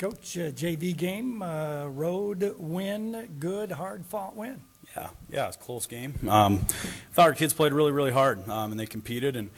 Coach, JV game, road win, good, hard-fought win. Yeah, it's a close game. Thought our kids played really, really hard, and they competed, and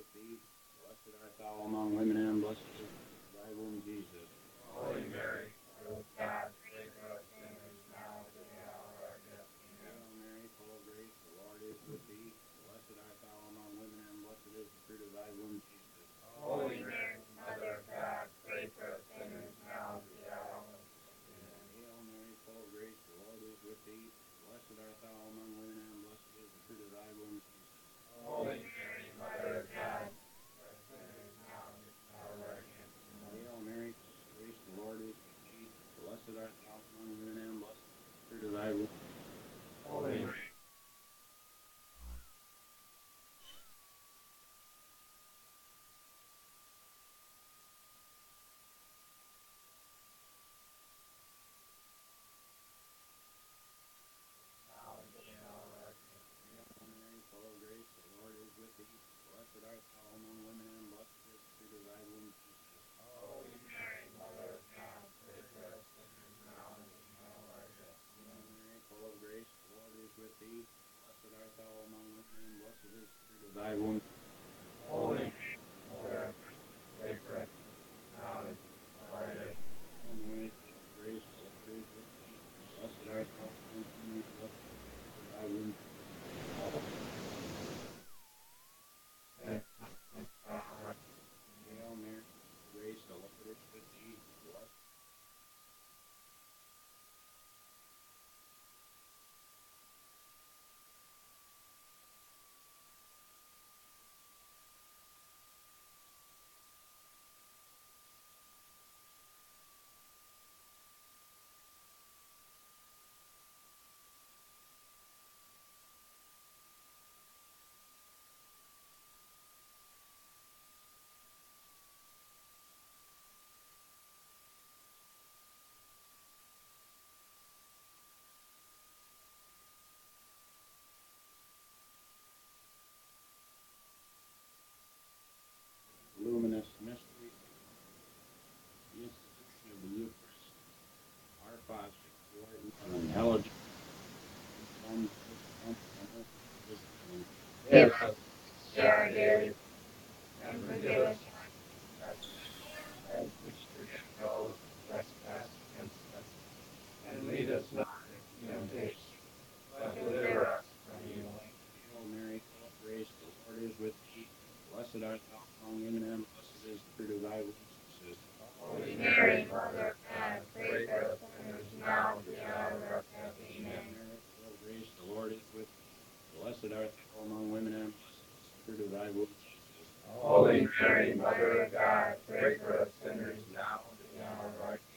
with thee. Blessed art thou among women, and blessed is thy womb, Jesus. Holy Mary, Mother of God, pray for us sinners now and at the hour of our death. Amen. Hail Mary, full of grace, the Lord is with thee. Blessed art thou among women, and blessed is the fruit of thy womb, Jesus. Holy Mary, Mother of God, pray for us sinners now and at the hour of our death. Amen. Hail Mary, full of grace, the Lord is with thee. Blessed art thou among women, and blessed is the fruit of thy womb, Jesus. Holy Mary, Mother of God, pray for us sinners now and at the hour of our death. Amen. Hail Mary, full of grace, the Lord is with thee. Blessed art thou among women, and blessed is the fruit of thy womb. Holy Mary. Hail Mary, full of grace, the Lord is with thee. Blessed art thou among women, and blessed is the fruit of thy womb, Jesus. Holy Mary, Mother of God, pray for us sinners now and at the hour of our death. Hail Mary, full of grace, the Lord is with thee. Blessed art thou among women, and blessed is the fruit of thy womb. Holy Mary, Mother of God, pray for us now and at the hour of our death. Hail Mary, full of grace, the Lord is with thee. Blessed art thou among women, and blessed is the fruit of thy womb. Hail Mary, full of grace, the Lord is with thee. Blessed luminous mystery, the institution of the Eucharist. Our Father, who art in heaven, hallowed be thy name. Give us our daily bread, and forgive us our trespasses, as we forgive those who trespass against us. And lead us not into temptation, but deliver us from evil. Hail Mary, full of grace, the Lord is with thee. Blessed art thou among women, and blessed is the fruit of thy womb, Jesus. Holy Mary, Mother of God, pray for us sinners now and at the hour of our death. Amen. Mary, full of grace, the Lord is with thee. Blessed art thou among women, and blessed is the fruit of thy womb, Jesus. Holy Mary, Mother of God, pray for us sinners now and at the hour of our death.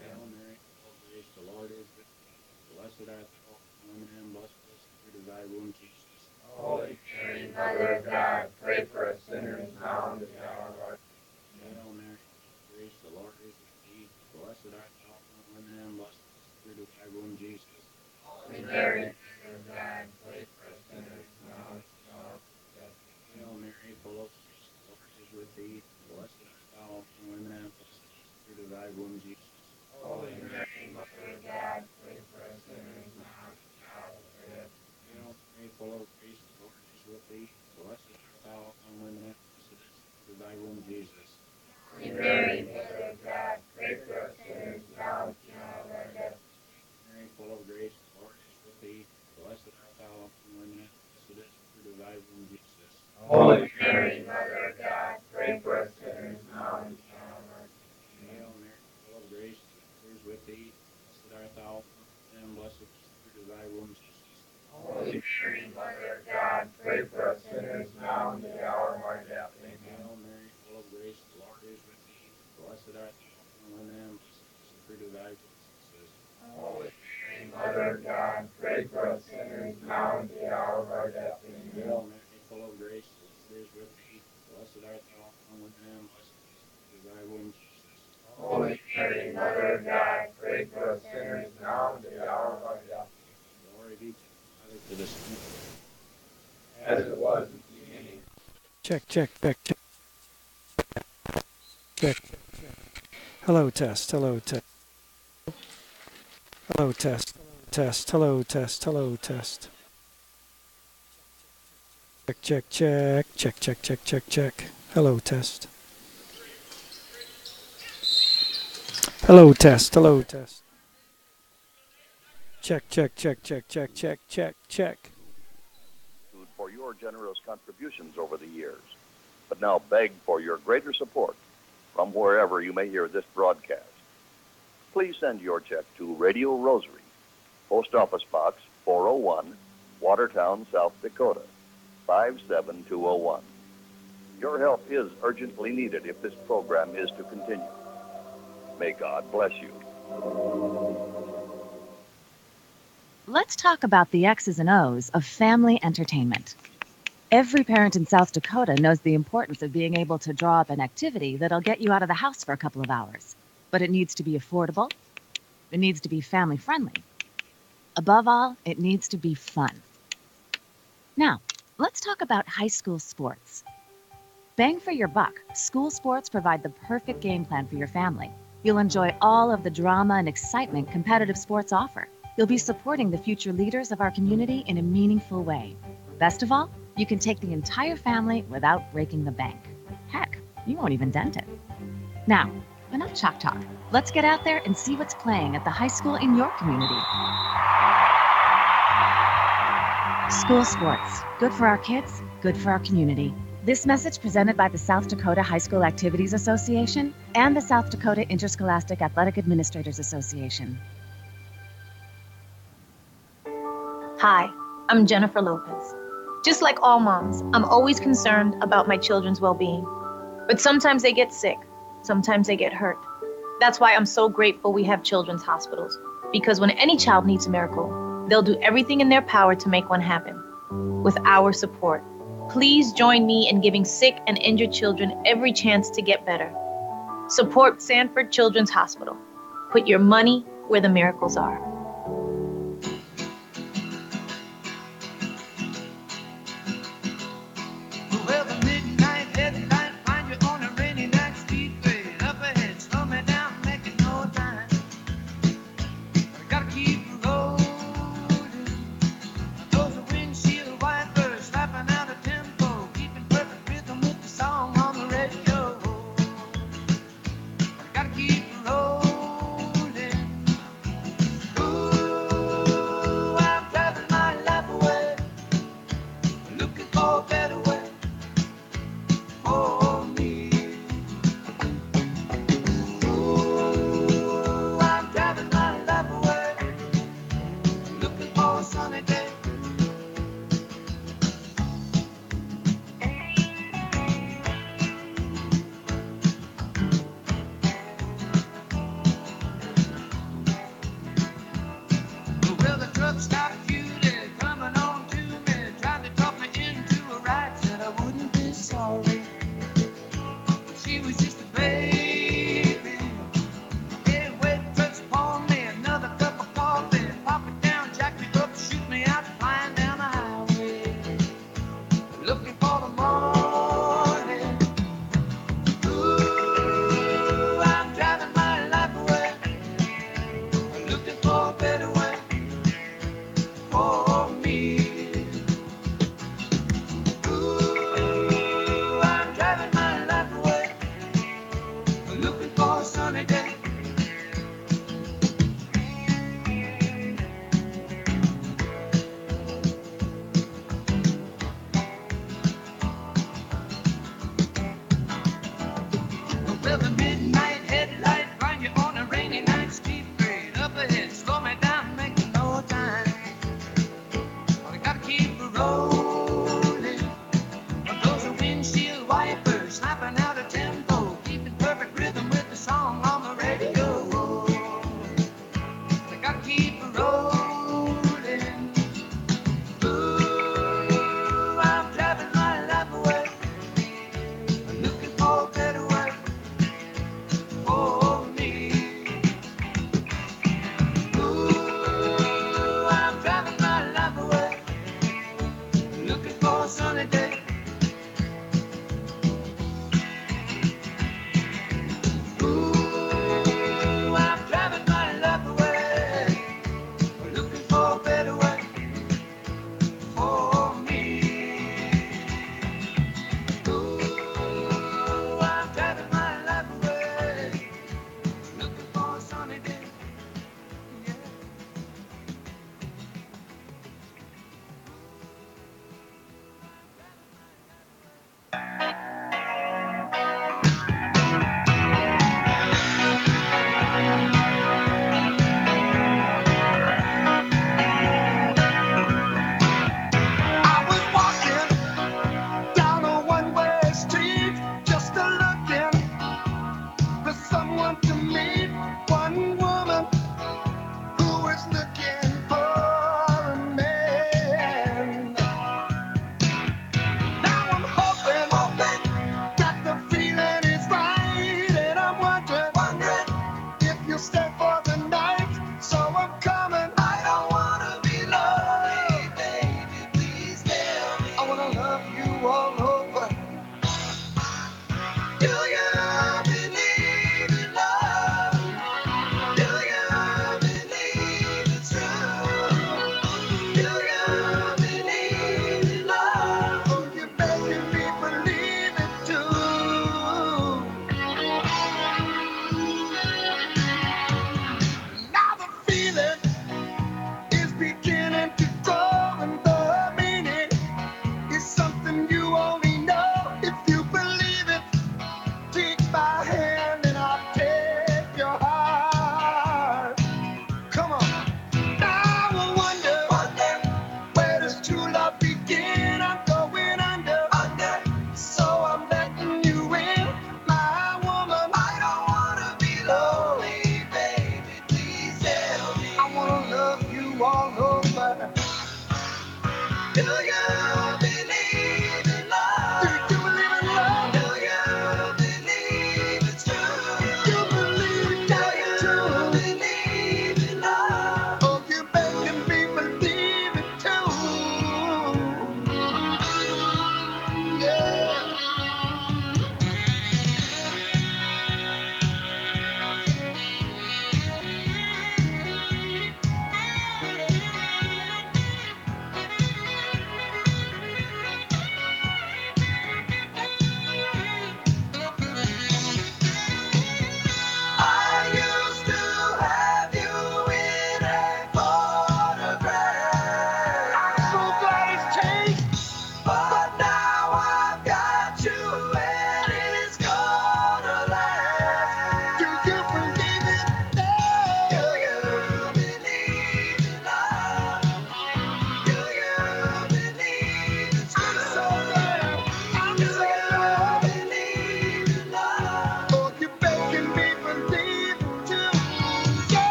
Hail Mary, full of grace, the Lord is with thee. Blessed art thou among women, and blessed is the fruit of thy womb, Jesus. Holy Mary, Mother of God, pray for us sinners now and at the hour of our death. Hail Mary, full of grace, the Lord is with thee. Blessed art thou among women, and blessed is the fruit of thy womb, Jesus. Holy Mary, Mother of God, pray for us sinners now and at the hour of our death. Hail Mary, full of grace, the Lord is with thee. Blessed art thou among women, and blessed is the fruit of thy womb, Jesus. Holy Mary, Mother of God, pray for us sinners now and at the hour of our death. Hail Mary, full of grace, the Lord is with thee. Blessed art thou among women, and blessed is the fruit of thy womb, Jesus. Holy Mary, Mother of God, pray for us sinners now and at the hour of our death. Mary, full of grace, the Lord is with thee. Blessed art thou among women, and blessed is the fruit of thy womb, Jesus. Holy Mary, Mother of God, pray for us sinners now and at the hour of our death. Hail Mary, full of grace, the Lord is with thee. Blessed art thou among women, and blessed is the fruit of thy womb, Jesus. Holy Mary, Mother of God, pray for us sinners now and at the hour of our death. Amen. Hail Mary, full of grace, the Lord is with thee. Blessed art thou among women, and blessed is the fruit of thy womb, Jesus. Holy Mary, Mother of God, pray for us sinners now and at the hour of our death. Amen. Hail Mary, full of grace, the Lord is with thee. Blessed art thou among women, and blessed is the fruit of thy womb, Jesus. Holy Mary, Mother of God, pray for us sinners now and at the hour of our death. Glory be to the Father, to the Son, As it was in the beginning. Check, check, check, check, check. Hello, test, hello, test. Hello, test, test, hello, test, hello, test. Check, check, check, check, check, check, check. Hello, test. Hello, test. Hello, test. Check, check, check, check, check, check, check, check. For your generous contributions over the years, but now beg for your greater support from wherever you may hear this broadcast. Please send your check to Radio Rosary, Post Office Box 401, Watertown, South Dakota, 57201. Your help is urgently needed if this program is to continue. May God bless you. Let's talk about the X's and O's of family entertainment. Every parent in South Dakota knows the importance of being able to draw up an activity that'll get you out of the house for a couple of hours. But it needs to be affordable. It needs to be family-friendly. Above all, it needs to be fun. Now, let's talk about high school sports. Bang for your buck, school sports provide the perfect game plan for your family. You'll enjoy all of the drama and excitement competitive sports offer. You'll be supporting the future leaders of our community in a meaningful way. Best of all, you can take the entire family without breaking the bank. Heck, you won't even dent it. Now, enough chalk talk. Let's get out there and see what's playing at the high school in your community. School sports. Good for our kids, good for our community. This message presented by the South Dakota High School Activities Association and the South Dakota Interscholastic Athletic Administrators Association. Hi, I'm Jennifer Lopez. Just like all moms, I'm always concerned about my children's well-being. But sometimes they get sick, sometimes they get hurt. That's why I'm so grateful we have children's hospitals. Because when any child needs a miracle, they'll do everything in their power to make one happen. With our support, please join me in giving sick and injured children every chance to get better. Support Sanford Children's Hospital. Put your money where the miracles are.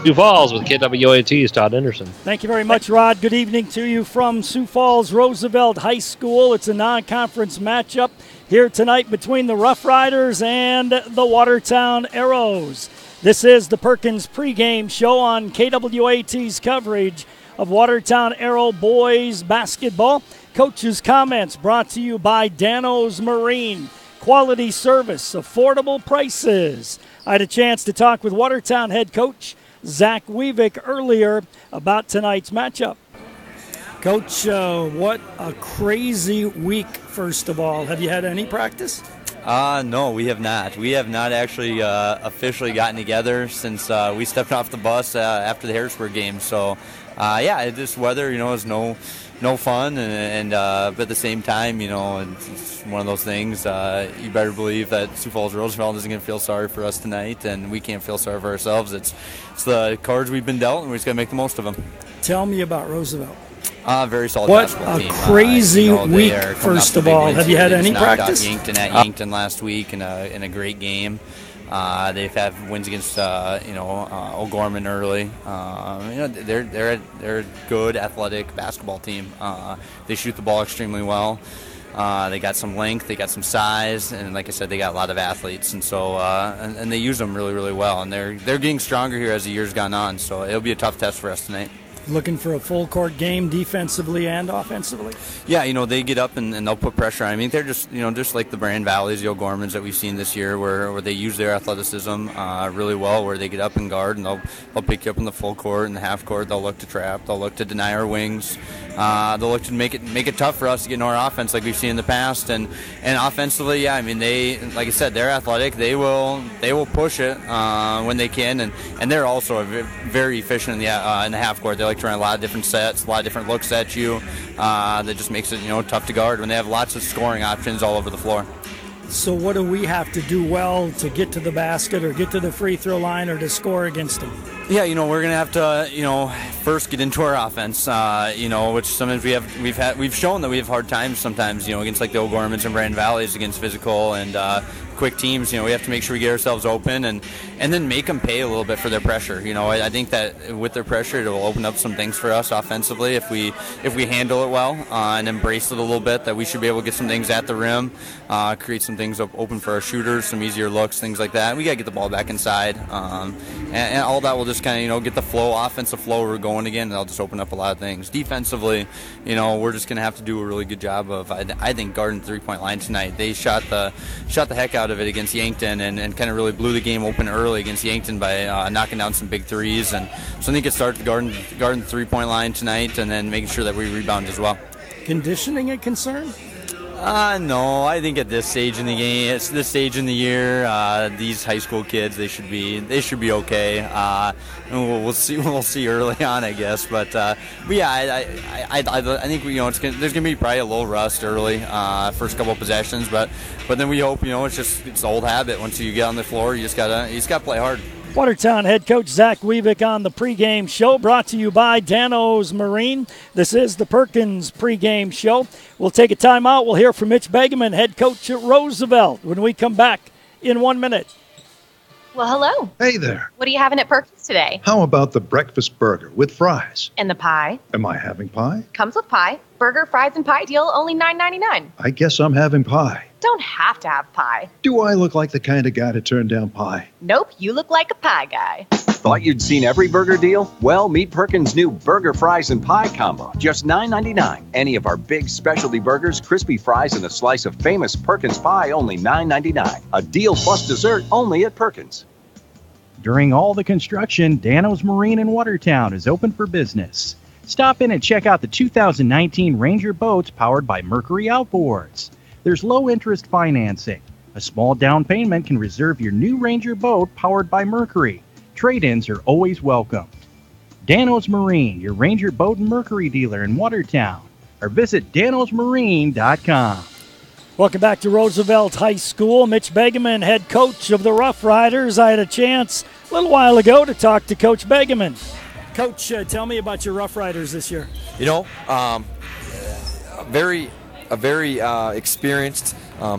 Sioux Falls with KWAT's Todd Anderson. Thank you very much, Rod. Good evening to you from Sioux Falls Roosevelt High School. It's a non-conference matchup here tonight between the Rough Riders and the Watertown Arrows. This is the Perkins pregame show on KWAT's coverage of Watertown Arrow boys basketball. Coach's comments brought to you by Dano's Marine. Quality service, affordable prices. I had a chance to talk with Watertown head coach Zach Weavick earlier about tonight's matchup. Coach, what a crazy week, first of all. Have you had any practice? No, we have not. We have not actually officially gotten together since we stepped off the bus after the Harrisburg game. So, this weather, is no fun, and but at the same time, it's one of those things. You better believe that Sioux Falls Roosevelt isn't going to feel sorry for us tonight, and we can't feel sorry for ourselves. It's the cards we've been dealt, and we just got to make the most of them. Tell me about Roosevelt. Very solid what basketball team. What a crazy week, first of all. Have you had any practice? Yankton at Yankton last week in a great game. They've had wins against O'Gorman early. They're a good athletic basketball team. They shoot the ball extremely well. They got some length, they got some size, and like I said, they got a lot of athletes, and so and they use them really, really well. And they're getting stronger here as the year's gone on. So it'll be a tough test for us tonight. Looking for a full court game defensively and offensively? Yeah, they get up and they'll put pressure on. I mean, they're just like the Brand Valleys, the O'Gormans that we've seen this year, where they use their athleticism really well, where they get up and guard, and they'll pick you up in the full court and the half court. They'll look to trap. They'll look to deny our wings. They'll look to make it tough for us to get into our offense like we've seen in the past. And offensively, yeah, I mean, they, like I said, they're athletic. They will push it when they can, and they're also very efficient in the half court. They like to run a lot of different sets, a lot of different looks at you. That just makes it tough to guard when they have lots of scoring options all over the floor. So what do we have to do well to get to the basket or get to the free throw line or to score against them? Yeah, we're gonna have to, first get into our offense. Which sometimes we've shown that we have hard times sometimes, against like the O'Gormans and Brand Valleys, against physical and quick teams. We have to make sure we get ourselves open and then make them pay a little bit for their pressure. I think that with their pressure, it will open up some things for us offensively if we handle it well and embrace it a little bit. That we should be able to get some things at the rim, create some things open for our shooters, some easier looks, things like that. We got to get the ball back inside, and all that will just kind of get the offensive flow we're going again, and that'll just open up a lot of things. Defensively, we're just going to have to do a really good job of I think guarding the 3-point line tonight. They shot the heck out of it against Yankton and kind of really blew the game open early against Yankton by knocking down some big threes, and so I think it starts guarding the 3-point line tonight and then making sure that we rebound as well. Conditioning a concern? No, I think at this stage in the game, it's this stage in the year, these high school kids, they should be okay. We'll see early on, I guess. But yeah, I think there's gonna be probably a little rust early, first couple of possessions, but then we hope it's the old habit. Once you get on the floor, you just gotta play hard. Watertown head coach Zach Weavick on the pregame show, brought to you by Dano's Marine. This is the Perkins pregame show. We'll take a timeout. We'll hear from Mitch Pregame, head coach at Roosevelt, when we come back in 1 minute. Well, hello. Hey there. What are you having at Perkins today? How about the breakfast burger with fries? And the pie? Am I having pie? Comes with pie. Burger, fries, and pie deal, only $9.99. I guess I'm having pie. Don't have to have pie. Do I look like the kind of guy to turn down pie? Nope, you look like a pie guy. Thought you'd seen every burger deal? Well, meet Perkins' new burger, fries, and pie combo. Just $9.99. Any of our big specialty burgers, crispy fries, and a slice of famous Perkins pie, only $9.99. A deal plus dessert only at Perkins. During all the construction, Dano's Marine in Watertown is open for business. Stop in and check out the 2019 Ranger boats powered by Mercury Outboards. There's low-interest financing. A small down payment can reserve your new Ranger boat powered by Mercury. Trade-ins are always welcome. Dano's Marine, your Ranger boat and Mercury dealer in Watertown. Or visit danosmarine.com. Welcome back to Roosevelt High School. Mitch Pregame, head coach of the Rough Riders. I had a chance a little while ago to talk to Coach Pregame. Coach, tell me about your Rough Riders this year. A very experienced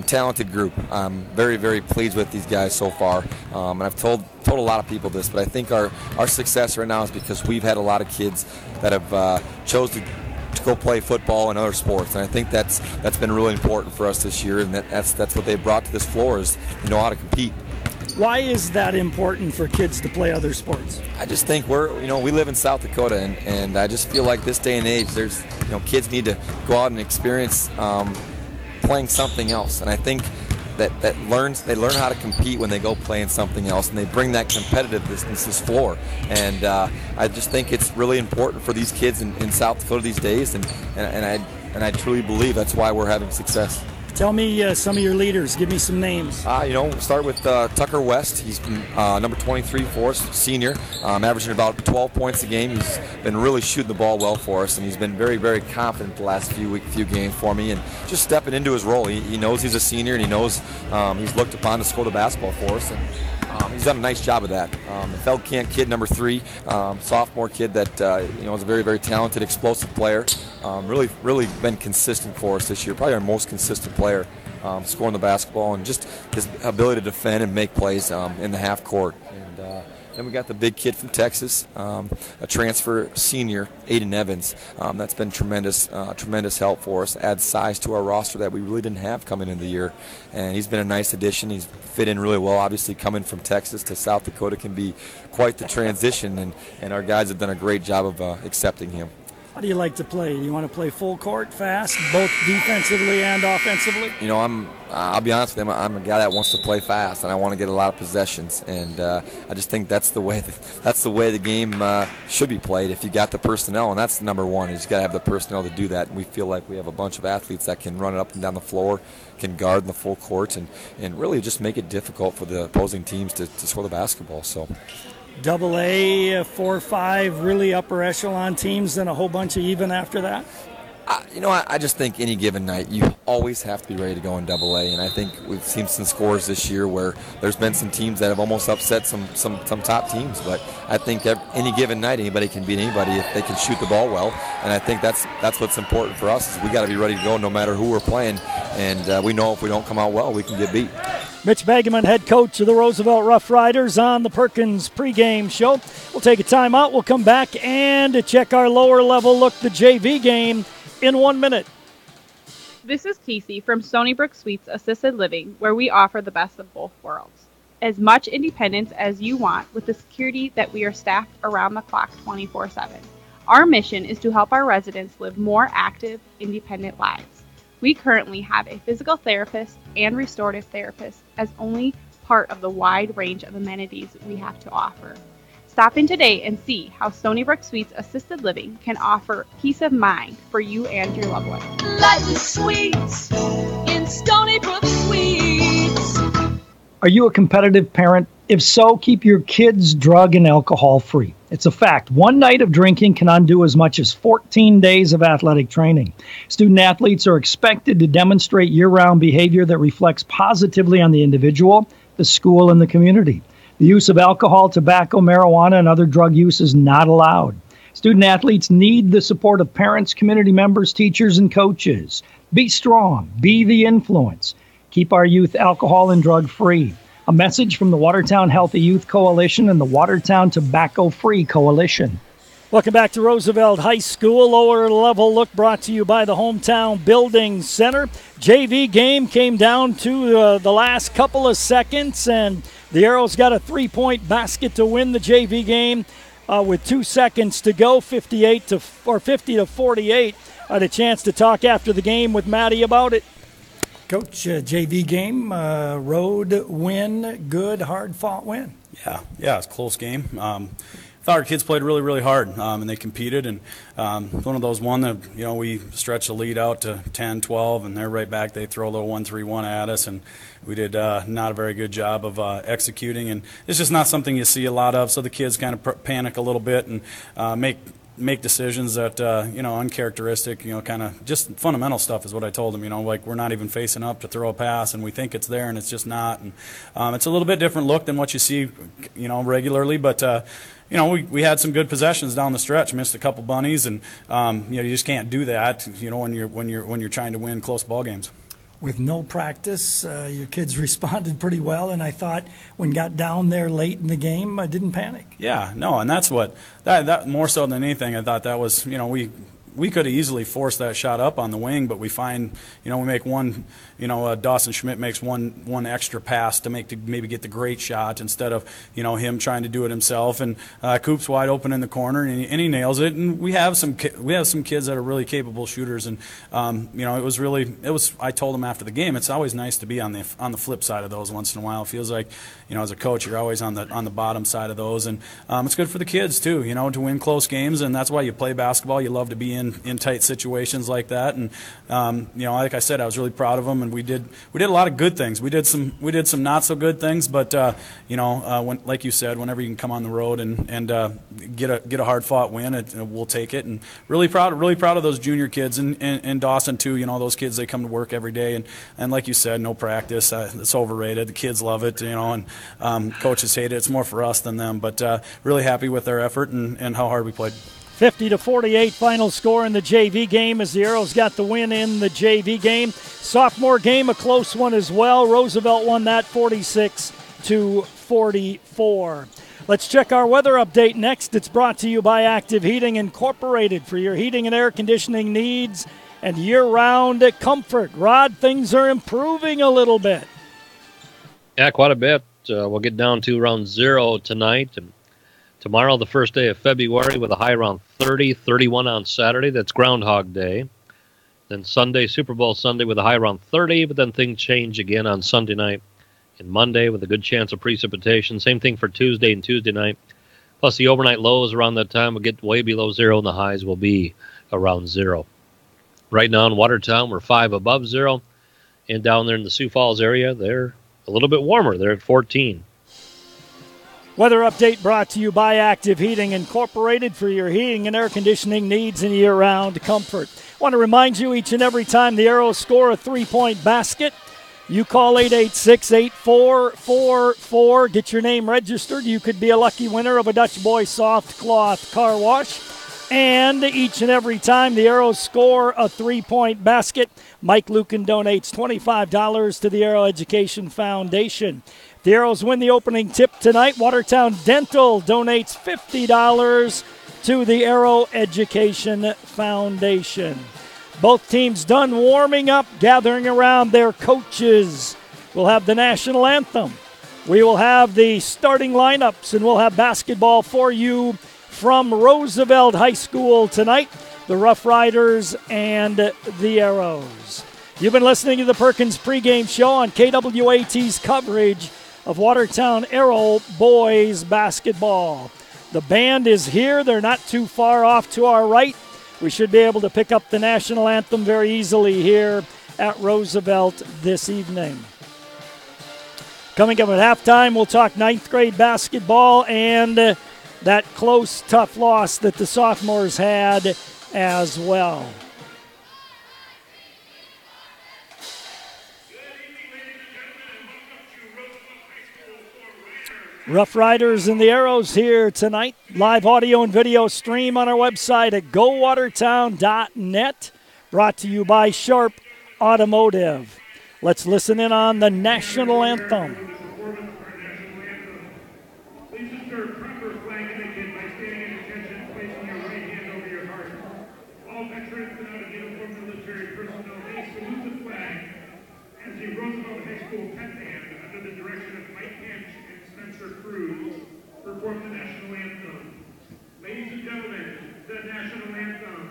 talented group. I'm very, very pleased with these guys so far. And I've told a lot of people this, but I think our success right now is because we've had a lot of kids that have chose to go play football and other sports, and I think that's been really important for us this year, and that's what they brought to this floor is know how to compete. Why is that important for kids to play other sports? I just think we live in South Dakota, and I just feel like this day and age, there's kids need to go out and experience playing something else, and I think they learn how to compete when they go playing something else, and they bring that competitiveness to this floor. And I just think it's really important for these kids in South Dakota these days, and I truly believe that's why we're having success. Tell me some of your leaders. Give me some names. Start with Tucker West. He's been number 23 for us, senior, averaging about 12 points a game. He's been really shooting the ball well for us, and he's been very, very confident the last few games for me, and just stepping into his role. He knows he's a senior, and he knows he's looked upon to score the basketball for us, and he's done a nice job of that. The Feldkamp kid, number 3, sophomore kid that is a very, very talented, explosive player. Really been consistent for us this year. Probably our most consistent player, scoring the basketball, and just his ability to defend and make plays in the half court. And then we got the big kid from Texas, a transfer senior, Aiden Evans. That's been tremendous help for us. Adds size to our roster that we really didn't have coming into the year, and he's been a nice addition. He's fit in really well. Obviously, coming from Texas to South Dakota can be quite the transition, and our guys have done a great job of accepting him. How do you like to play? Do you want to play full court, fast, both defensively and offensively? I'll be honest with you, I'm a guy that wants to play fast, and I want to get a lot of possessions. And I just think that's the way the game should be played. If you got the personnel, and that's number one, is you got to have the personnel to do that. And we feel like we have a bunch of athletes that can run it up and down the floor, can guard in the full court, and really just make it difficult for the opposing teams to score the basketball. So. AA, 4-5, really upper echelon teams, and a whole bunch of even after that? I just think any given night you always have to be ready to go in AA, and I think we've seen some scores this year where there's been some teams that have almost upset some top teams. But I think any given night anybody can beat anybody if they can shoot the ball well, and I think that's what's important for us. Is we got to be ready to go no matter who we're playing, and we know if we don't come out well, we can get beat. Mitch Pregame, head coach of the Roosevelt Rough Riders, on the Perkins pregame show. We'll take a timeout. We'll come back and check our lower level look, the JV game, in 1 minute. This is Casey from Stony Brook Suites Assisted Living, where we offer the best of both worlds. As much independence as you want with the security that we are staffed around the clock 24/7. Our mission is to help our residents live more active, independent lives. We currently have a physical therapist and restorative therapist as only part of the wide range of amenities we have to offer. Stop in today and see how Stony Brook Suites Assisted Living can offer peace of mind for you and your loved one. Life is sweet in Stony Brook Suites. Are you a competitive parent? If so, keep your kids drug and alcohol free. It's a fact. One night of drinking can undo as much as 14 days of athletic training. Student athletes are expected to demonstrate year-round behavior that reflects positively on the individual, the school, and the community. The use of alcohol, tobacco, marijuana, and other drug use is not allowed. Student athletes need the support of parents, community members, teachers, and coaches. Be strong. Be the influence. Keep our youth alcohol and drug free. A message from the Watertown Healthy Youth Coalition and the Watertown Tobacco Free Coalition. Welcome back to Roosevelt High School. Lower level look brought to you by the Hometown Building Center. JV game came down to the last couple of seconds, and the Arrows got a 3-point basket to win the JV game with 2 seconds to go, 50 to 48. I had a chance to talk after the game with Matty about it. Coach, JV game, road win, good, hard-fought win. Yeah, it's a close game. I thought our kids played really, really hard, and they competed. And one of those that, we stretched the lead out to 10, 12, and they're right back. They throw a little 1-3-1 at us, and we did not a very good job of executing. And it's just not something you see a lot of, so the kids kind of panic a little bit and make decisions that, uncharacteristic, kind of just fundamental stuff is what I told them, like we're not even facing up to throw a pass and we think it's there and it's just not. And it's a little bit different look than what you see, regularly, but, we had some good possessions down the stretch, missed a couple bunnies, and, you just can't do that, when you're trying to win close ball games. with no practice, your kids responded pretty well, and I thought when got down there late in the game, I didn't panic. Yeah, no, and that's what that more so than anything. I thought that was, we could have easily forced that shot up on the wing, but we find, we make one, Dawson Schmidt makes one extra pass to maybe get the great shot instead of, him trying to do it himself. And Coop's wide open in the corner, and he nails it. And we have some kids that are really capable shooters. And it was. I told him after the game, it's always nice to be on the flip side of those once in a while. It feels like, as a coach, you're always on the bottom side of those, and it's good for the kids too, to win close games, and that's why you play basketball. You love to be in tight situations like that, and like I said, I was really proud of them, and we did a lot of good things. We did some not so good things, but when, like you said, whenever you can come on the road and get a hard fought win, we'll take it. And really proud of those junior kids and Dawson too. Those kids, they come to work every day, and like you said, no practice. It's overrated. The kids love it, and coaches hate it. It's more for us than them, but really happy with their effort and how hard we played. 50-48 final score in the JV game as the Arrows got the win in the JV game. Sophomore game, a close one as well. Roosevelt won that 46-44. Let's check our weather update next. It's brought to you by Active Heating Incorporated for your heating and air conditioning needs and year-round comfort. Rod, things are improving a little bit. Yeah, quite a bit. We'll get down to around 0 tonight. And tomorrow, the first day of February, with a high around 30, 31 on Saturday. That's Groundhog Day. Then Sunday, Super Bowl Sunday, with a high around 30, but then things change again on Sunday night and Monday with a good chance of precipitation. Same thing for Tuesday and Tuesday night. Plus, the overnight lows around that time will get way below 0, and the highs will be around 0. Right now in Watertown, we're 5 above 0. And down there in the Sioux Falls area, they're a little bit warmer. They're at 14. Weather update brought to you by Active Heating Incorporated for your heating and air conditioning needs and year-round comfort. I want to remind you each and every time the Arrows score a three-point basket, you call 886-8444. Get your name registered. You could be a lucky winner of a Dutch Boy soft cloth car wash. And each and every time the Arrows score a three-point basket, Mike Lucan donates $25 to the Arrow Education Foundation. The Arrows win the opening tip tonight. Watertown Dental donates $50 to the Arrow Education Foundation. Both teams done warming up, gathering around their coaches. We'll have the national anthem. We will have the starting lineups, and we'll have basketball for you from Roosevelt High School tonight, the Rough Riders and the Arrows. You've been listening to the Perkins pregame show on KWAT's coverage of Watertown Arrow boys basketball. The band is here. They're not too far off to our right. We should be able to pick up the national anthem very easily here at Roosevelt this evening. Coming up at halftime, we'll talk ninth grade basketball and that close, tough loss that the sophomores had as well. Rough Riders and the Arrows here tonight. Live audio and video stream on our website at gowatertown.net. Brought to you by Sharp Automotive. Let's listen in on the national anthem. Please observe proper flag etiquette by standing at attention, placing your right hand over your heart. All veterans and out-of-uniform military personnel may salute the flag as the Roosevelt High School pep band, under the direction of Mike Hinch and Spencer Cruz, perform the national anthem. Ladies and gentlemen, the national anthem.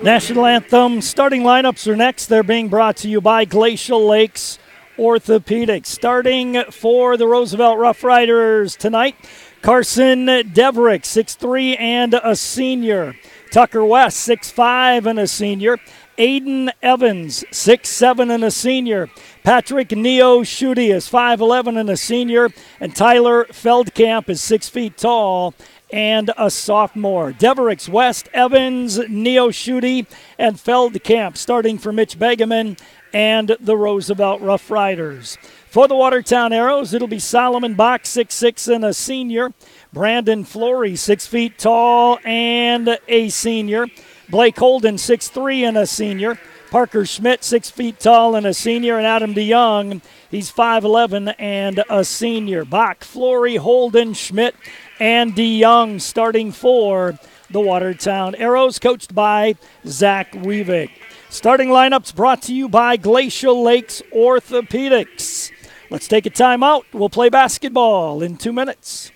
National Anthem starting lineups are next. They're being brought to you by Glacial Lakes Orthopedics. Starting for the Roosevelt Rough Riders tonight, Carson Deverick, 6'3" and a senior. Tucker West, 6'5" and a senior. Aiden Evans, 6'7" and a senior. Patrick Neo-Schutte is 5'11" and a senior. And Tyler Feldkamp is 6 feet tall and a sophomore. Deverick's West, Evans, Neo-Schutte, and Feldkamp starting for Mitch Begeman and the Roosevelt Rough Riders. For the Watertown Arrows, it'll be Solomon Bach, 6'6" and a senior. Brandon Flory, 6 feet tall and a senior. Blake Holden, 6'3" and a senior. Parker Schmidt, 6 feet tall and a senior. And Adam DeYoung, he's 5'11" and a senior. Bach, Flory, Holden, Schmidt, and DeYoung starting for the Watertown Arrows, coached by Zach Weavick. Starting lineups brought to you by Glacial Lakes Orthopedics. Let's take a timeout. We'll play basketball in 2 minutes.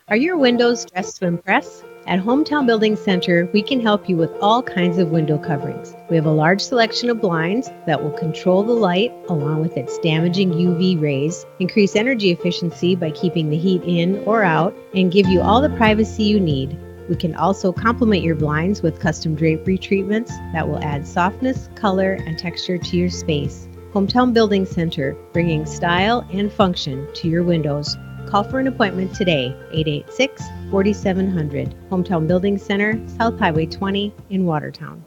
Are your windows dressed to impress? At Hometown Building Center, we can help you with all kinds of window coverings. We have a large selection of blinds that will control the light along with its damaging UV rays, increase energy efficiency by keeping the heat in or out, and give you all the privacy you need. We can also complement your blinds with custom drapery treatments that will add softness, color, and texture to your space. Hometown Building Center, bringing style and function to your windows. Call for an appointment today, 886-4700. Hometown Building Center, South Highway 20 in Watertown.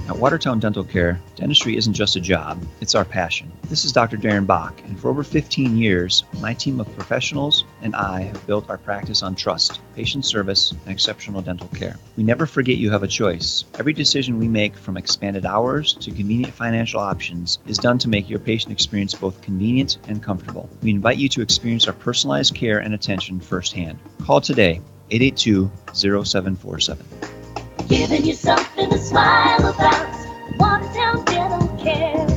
At Watertown Dental Care, dentistry isn't just a job, it's our passion. This is Dr. Darren Bach, and for over 15 years, my team of professionals and I have built our practice on trust, patient service, and exceptional dental care. We never forget you have a choice. Every decision we make, from expanded hours to convenient financial options, is done to make your patient experience both convenient and comfortable. We invite you to experience our personalized care and attention firsthand. Call today, 882-0747. Giving you something to smile about. Watertown Dental Care.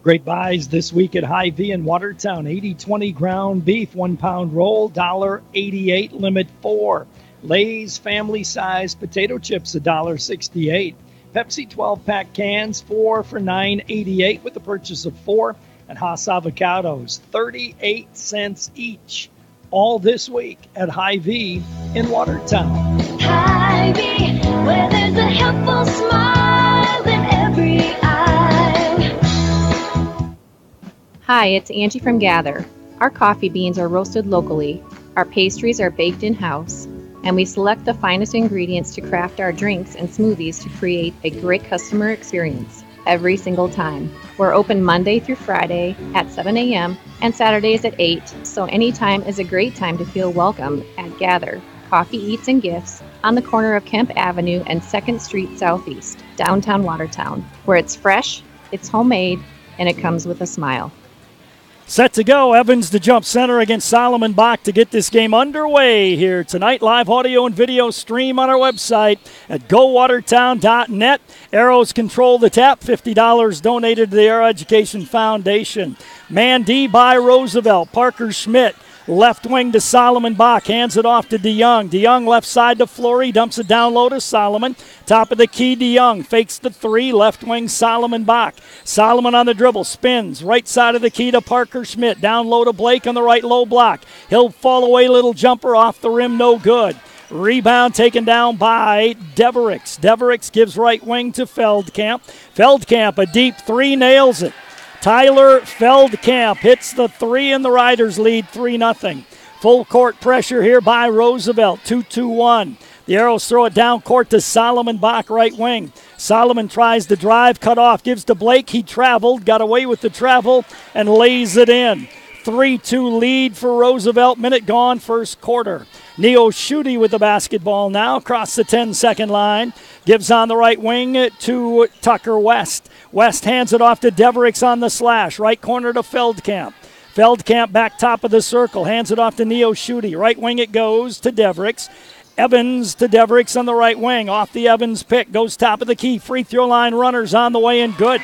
Great buys this week at Hy-Vee in Watertown. 80-20 ground beef, 1 pound roll, $1.88, limit 4. Lay's family size potato chips, $1.68. Pepsi 12-pack cans, 4 for $9.88 with the purchase of 4. And Haas avocados, 38 cents each. All this week at Hy-Vee in Watertown. Hy-Vee, where there's a helpful smile in every eye. Hi, it's Angie from Gather. Our coffee beans are roasted locally, our pastries are baked in-house, and we select the finest ingredients to craft our drinks and smoothies to create a great customer experience every single time. We're open Monday through Friday at 7 a.m. and Saturdays at 8, so anytime is a great time to feel welcome at Gather. Coffee, Eats, and Gifts on the corner of Kemp Avenue and 2nd Street Southeast, downtown Watertown, where it's fresh, it's homemade, and it comes with a smile. Set to go. Evans to jump center against Solomon Bach to get this game underway here tonight. Live audio and video stream on our website at gowatertown.net. Arrows control the tap. $50 donated to the Arrow Education Foundation. Man D by Roosevelt. Parker Schmidt. Left wing to Solomon Bach, hands it off to DeYoung. DeYoung left side to Flory, dumps it down low to Solomon. Top of the key, DeYoung fakes the 3, left wing Solomon Bach. Solomon on the dribble, spins, right side of the key to Parker Schmidt. Down low to Blake on the right low block. He'll fall away, little jumper off the rim, no good. Rebound taken down by Devericks. Devericks gives right wing to Feldkamp. Feldkamp, a deep 3, nails it. Tyler Feldkamp hits the 3 and the Riders lead 3-0. Full court pressure here by Roosevelt, 2-2-1. The Arrows throw it down court to Solomon Bach, right wing. Solomon tries to drive, cut off, gives to Blake. He traveled, got away with the travel, and lays it in. 3-2 lead for Roosevelt. Minute gone, first quarter. Neo-Schutte with the basketball now across the 10-second line. Gives on the right wing to Tucker West. West hands it off to Devericks on the slash. Right corner to Feldkamp. Feldkamp back top of the circle. Hands it off to Neo-Schutte. Right wing it goes to Devericks. Evans to Devericks on the right wing. Off the Evans pick. Goes top of the key. Free throw line runners on the way and good.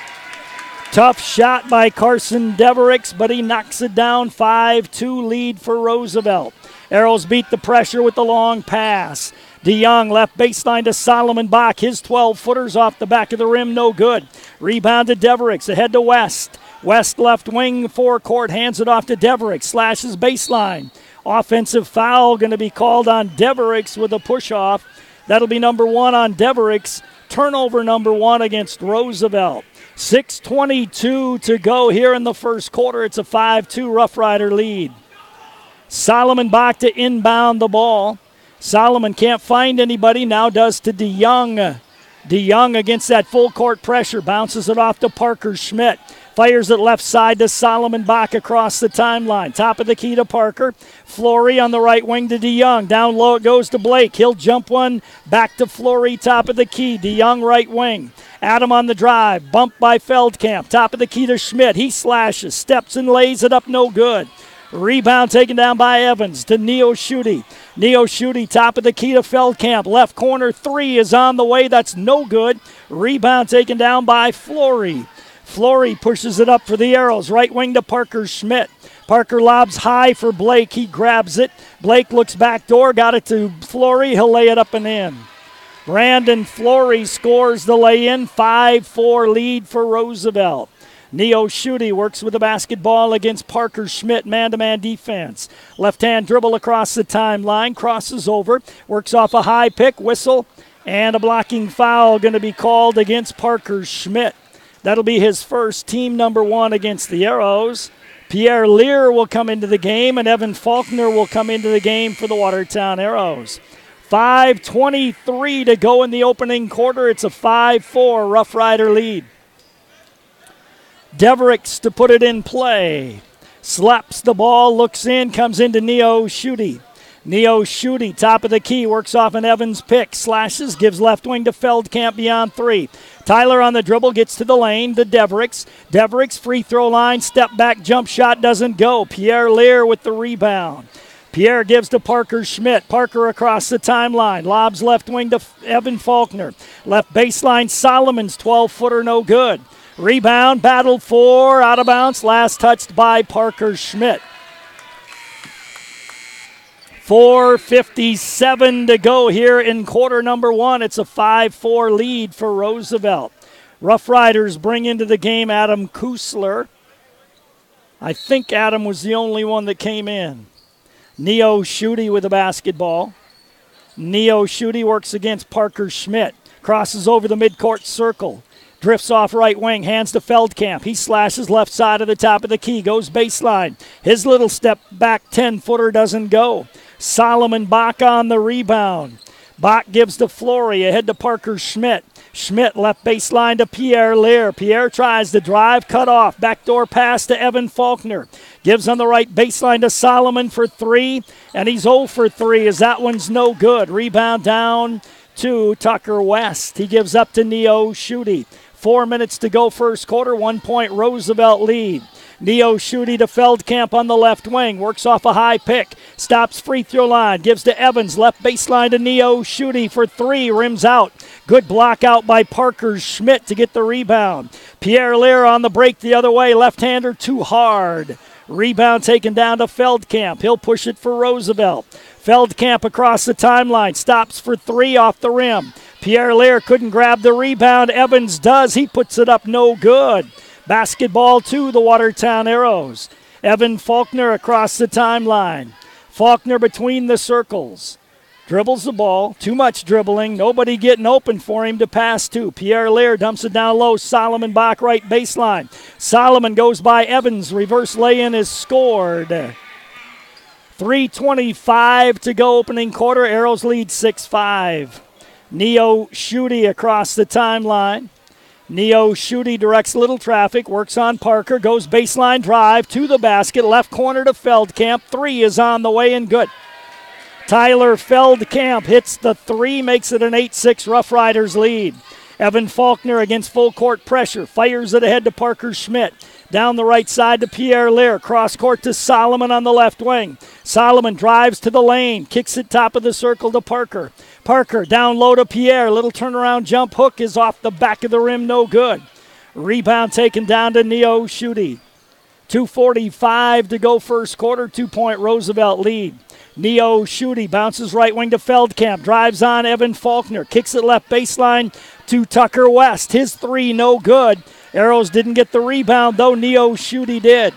Tough shot by Carson Devericks, but he knocks it down. 5-2 lead for Roosevelt. Arrows beat the pressure with the long pass. DeYoung left baseline to Solomon Bach. His 12-footers off the back of the rim, no good. Rebound to Devericks, ahead to West. West left wing forecourt, hands it off to Devericks, slashes baseline. Offensive foul going to be called on Devericks with a push-off. That'll be number 1 on Devericks. Turnover number 1 against Roosevelt. 6:22 to go here in the first quarter. It's a 5-2 Rough Rider lead. Solomon Bach to inbound the ball. Solomon can't find anybody, now does to DeYoung. DeYoung against that full court pressure, bounces it off to Parker Schmidt. Fires it left side to Solomon Bach across the timeline. Top of the key to Parker. Flory on the right wing to DeYoung. Down low it goes to Blake. He'll jump one back to Flory, top of the key. DeYoung right wing. Adam on the drive. Bumped by Feldkamp. Top of the key to Schmidt. He slashes, steps and lays it up, no good. Rebound taken down by Evans to Neo Schutte. Neo Schutte, top of the key to Feldkamp. Left corner 3 is on the way. That's no good. Rebound taken down by Flory. Flory pushes it up for the Arrows. Right wing to Parker Schmidt. Parker lobs high for Blake. He grabs it. Blake looks back door. Got it to Flory. He'll lay it up and in. Brandon Flory scores the lay-in. 5-4 lead for Roosevelt. Neo Schutte works with the basketball against Parker Schmidt. Man-to-man defense. Left-hand dribble across the timeline. Crosses over. Works off a high pick. Whistle. And a blocking foul going to be called against Parker Schmidt. That'll be his first, team number 1 against the Arrows. Pierre Lear will come into the game, and Evan Faulkner will come into the game for the Watertown Arrows. 5:23 to go in the opening quarter. It's a 5-4 Rough Rider lead. Devericks to put it in play. Slaps the ball, looks in, comes into Neo Schutte. Neo Schutte, top of the key, works off an Evans pick, slashes, gives left wing to Feldkamp beyond 3. Tyler on the dribble, gets to the lane to Devericks. Devericks, free throw line, step back, jump shot doesn't go. Pierre Lear with the rebound. Pierre gives to Parker Schmidt. Parker across the timeline. Lobs left wing to Evan Faulkner. Left baseline, Solomon's 12-footer, no good. Rebound, battled for, out of bounds, last touched by Parker Schmidt. 4:57 to go here in quarter number 1. It's a 5-4 lead for Roosevelt. Rough Riders bring into the game Adam Kusler. I think Adam was the only one that came in. Neo Schutte with the basketball. Neo Schutte works against Parker Schmidt. Crosses over the midcourt circle. Drifts off right wing, hands to Feldkamp. He slashes left side of the top of the key, goes baseline. His little step back 10-footer doesn't go. Solomon Bach on the rebound. Bach gives to Flory, ahead to Parker Schmidt. Schmidt left baseline to Pierre Lear. Pierre tries to drive, cut off. Backdoor pass to Evan Faulkner. Gives on the right baseline to Solomon for 3, and he's 0 for 3 as that one's no good. Rebound down to Tucker West. He gives up to Neo Schutte. 4 minutes to go first quarter, 1-point Roosevelt lead. Neo Schutte to Feldkamp on the left wing. Works off a high pick. Stops free throw line. Gives to Evans. Left baseline to Neo Schutte for 3. Rims out. Good block out by Parker Schmidt to get the rebound. Pierre Lear on the break the other way. Left-hander too hard. Rebound taken down to Feldkamp. He'll push it for Roosevelt. Feldkamp across the timeline. Stops for 3 off the rim. Pierre Lear couldn't grab the rebound. Evans does. He puts it up no good. Basketball to the Watertown Arrows. Evan Faulkner across the timeline. Faulkner between the circles. Dribbles the ball. Too much dribbling. Nobody getting open for him to pass to. Pierre Lear dumps it down low. Solomon Bach right baseline. Solomon goes by Evans. Reverse lay-in is scored. 3:25 to go opening quarter. Arrows lead 6-5. Neo Schutte across the timeline. Neo Schutte directs little traffic, works on Parker, goes baseline drive to the basket, left corner to Feldkamp. 3 is on the way and good. Tyler Feldkamp hits the 3, makes it an 8-6 Rough Riders lead. Evan Faulkner against full court pressure, fires it ahead to Parker Schmidt. Down the right side to Pierre Lear. Cross court to Solomon on the left wing. Solomon drives to the lane. Kicks it top of the circle to Parker. Parker down low to Pierre. Little turnaround jump hook is off the back of the rim. No good. Rebound taken down to Neo Schutte. 2:45 to go first quarter. 2-point Roosevelt lead. Neo Schutte bounces right wing to Feldkamp. Drives on Evan Faulkner. Kicks it left baseline to Tucker West. His three no good. Arrows didn't get the rebound, though Neo Schutte did.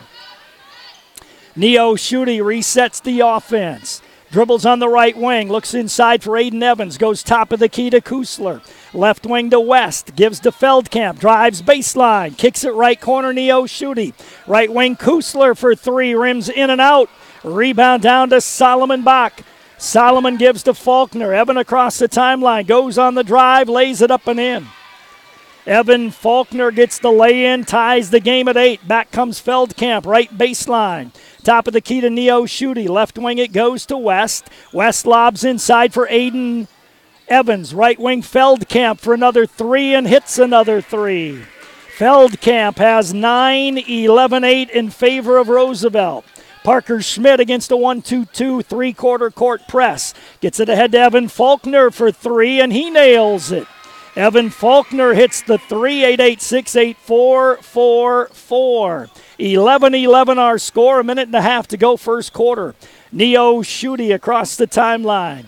Neo Schutte resets the offense. Dribbles on the right wing. Looks inside for Aiden Evans. Goes top of the key to Kusler. Left wing to West. Gives to Feldkamp. Drives baseline. Kicks it right corner, Neo Schutte. Right wing Kusler for three. Rims in and out. Rebound down to Solomon Bach. Solomon gives to Faulkner. Evan across the timeline. Goes on the drive. Lays it up and in. Evan Faulkner gets the lay-in. Ties the game at 8. Back comes Feldkamp. Right baseline. Top of the key to Neo Schutte. Left wing it goes to West. West lobs inside for Aiden Evans. Right wing Feldkamp for another three and hits another three. Feldkamp has 9, 11-8 in favor of Roosevelt. Parker Schmidt against a 1-2-2 three-quarter court press. Gets it ahead to Evan Faulkner for three, and he nails it. Evan Faulkner hits the 3, 8-8, 6-8, 4-4-4. 11-11 our score, a minute and a half to go first quarter. Neo Schutte across the timeline.